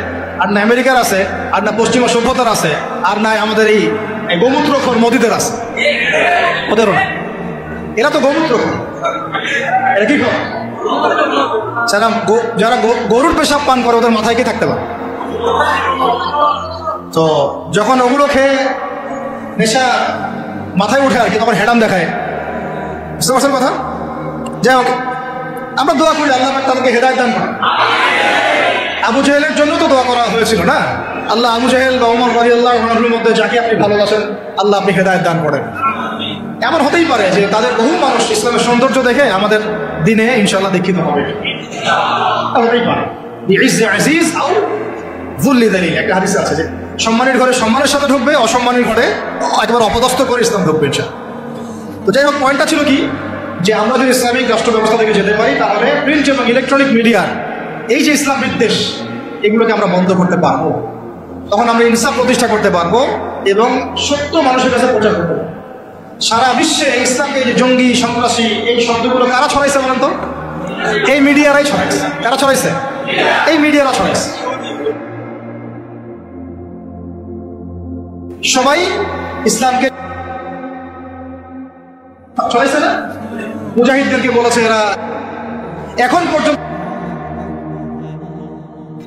A: আর না আমেরিকার আছে, আর না পশ্চিমা সভ্যতার আছে, আর না আমাদের এই গোমূত্রখোর মোদিদের আছে, ওদেরও না। এরা তো গোমূত্রখোর, এরা কি করে? যারা গরুর পেশাব পান করে ওদের মাথায় কি থাকতে পারে? তো যখন ওগুলো খেয়ে নেশা মাথায় উঠে আর কি, তখন হেডাম দেখায়, বুঝতে পারছেন কথা? যাই হোক, আমরা দোয়া করি আল্লাহ তাদেরকে হেদায়েত দান করেন। আবু জাহেলের জন্য তো দোয়া করা হয়েছিল না, আল্লাহ আবু জাহেল বা ওমর রাদিয়াল্লাহু আনহুর মধ্যে যাকে আপনি ভালোবাসেন আল্লাহ আপনি হেদায়েত দান করেন। এমন হতেই পারে যে তাদের বহু মানুষ ইসলামের সৌন্দর্য দেখে আমাদের দিনে ইনশাআল্লাহ দীক্ষিত হবে, হতেই পারে। আজিজ আও যুল্লি যালিল, একটা হাদিস আছে যে সম্মানের ঘরে সম্মানের সাথে ঢুকবে, অসম্মানের ঘরে একবার অপদস্থ করে ইসলাম ঢুকবে ইনশাআল্লাহ। তো যাই হোক, পয়েন্টটা ছিল কি যে আমরা যদি ইসলামিক রাষ্ট্র ব্যবস্থা থেকে যেতে পারি তাহলে প্রিন্ট এবং ইলেকট্রনিক মিডিয়ার এই যে ইসলাম বিদ্বেষ এগুলোকে আমরা বন্ধ করতে পারবো, তখন আমরা ইনসাফ প্রতিষ্ঠা করতে পারবো এবং সত্য মানুষের কাছে প্রচার করতে পারবো। সারা বিশ্বে ইসলামকে যে জঙ্গি সন্ত্রাসী এই শব্দগুলো কারা ছড়াইছে বলেন তো? এই মিডিয়ারাই ছড়াইছে। কারা ছড়াইছে? এই মিডিয়ারা ছড়াইছে। সবাই ইসলামকে ছড়াইছে না? মুজাহিদদেরকে বলেছে এরা এখন পর্যন্ত,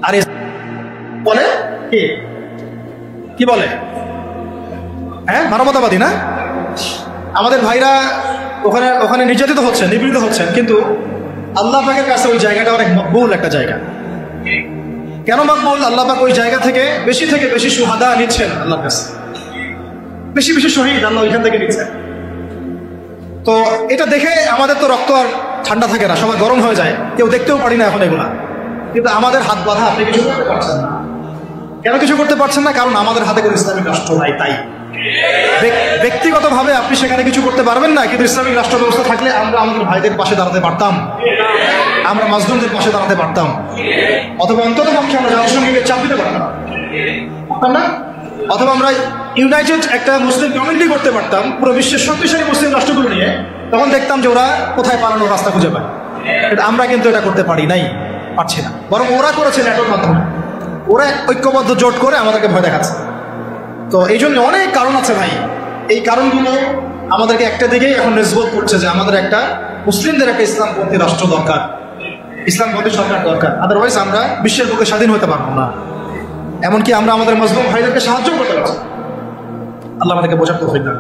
A: আরে বলে কি বলে? হ্যাঁ, মানবতাবাদী না? আমাদের ভাইরা ওখানে ওখানে নির্যাতিত হচ্ছেন, নিপীড়িত হচ্ছেন, কিন্তু আল্লাহ পাকের কাছে ওই জায়গাটা অনেক মকবুল একটা জায়গা। কেন মকবুল? আল্লাহ পাক ওই জায়গা থেকে বেশি শুহাদা নিচ্ছেন আল্লাহর কাছে। বেশি বেশি শহীদ আল্লাহ ওইখান থেকে নিচ্ছে। তো এটা দেখে আমাদের তো রক্ত আর ঠান্ডা থাকে না, সবাই গরম হয়ে যায়, কেউ দেখতেও পারি না এখন এগুলা। কিন্তু আমাদের হাত বাঁধা, আপনি কিছু করতে পারছেন না। কেন কিছু করতে পারছেন না? কারণ আমাদের হাতে কোনো ইসলামিক রাষ্ট্র নাই। তাই ব্যক্তিগতভাবে আপনি সেখানে কিছু করতে পারবেন না, কিন্তু ইসলামিক রাষ্ট্র ব্যবস্থা থাকলে আমরা আমাদের ভাইদের পাশে দাঁড়াতে পারতাম, আমরা মাজলুমদের পাশে দাঁড়াতে পারতাম, অথবা অন্তত পক্ষে আমরা জনসংখ্যাকে চাপ দিতে পারতাম না, অথবা আমরা ইউনাইটেড একটা মুসলিম কমিউনিটি করতে পারতাম পুরো বিশ্বের শক্তিশালী মুসলিম রাষ্ট্রগুলো নিয়ে। তখন দেখতাম যে ওরা কোথায় পালানোর রাস্তা খুঁজে পায়। আমরা কিন্তু এটা করতে পারি নাই, পারছি না। বরং ওরা করেছে নেটোর মাধ্যমে, ওরা ঐক্যবদ্ধ জোট করে আমাদেরকে ভয় দেখাচ্ছে। তো এই জন্য অনেক কারণ আছে ভাই। এই কারণগুলো আমাদেরকে একটা দিকেই এখন নিসবত করছে যে আমাদের একটা মুসলিমদের একটা ইসলামপন্থী রাষ্ট্র দরকার, ইসলামপন্থী সরকার দরকার। আদারওয়াইজ আমরা বিশ্বের বুকে স্বাধীন হতে পারবো না, এমনকি আমরা আমাদের মজলুম ভাইদেরকে সাহায্য করতে পারছি। আল্লাহ আমাদেরকে বোঝার তৌফিক দান।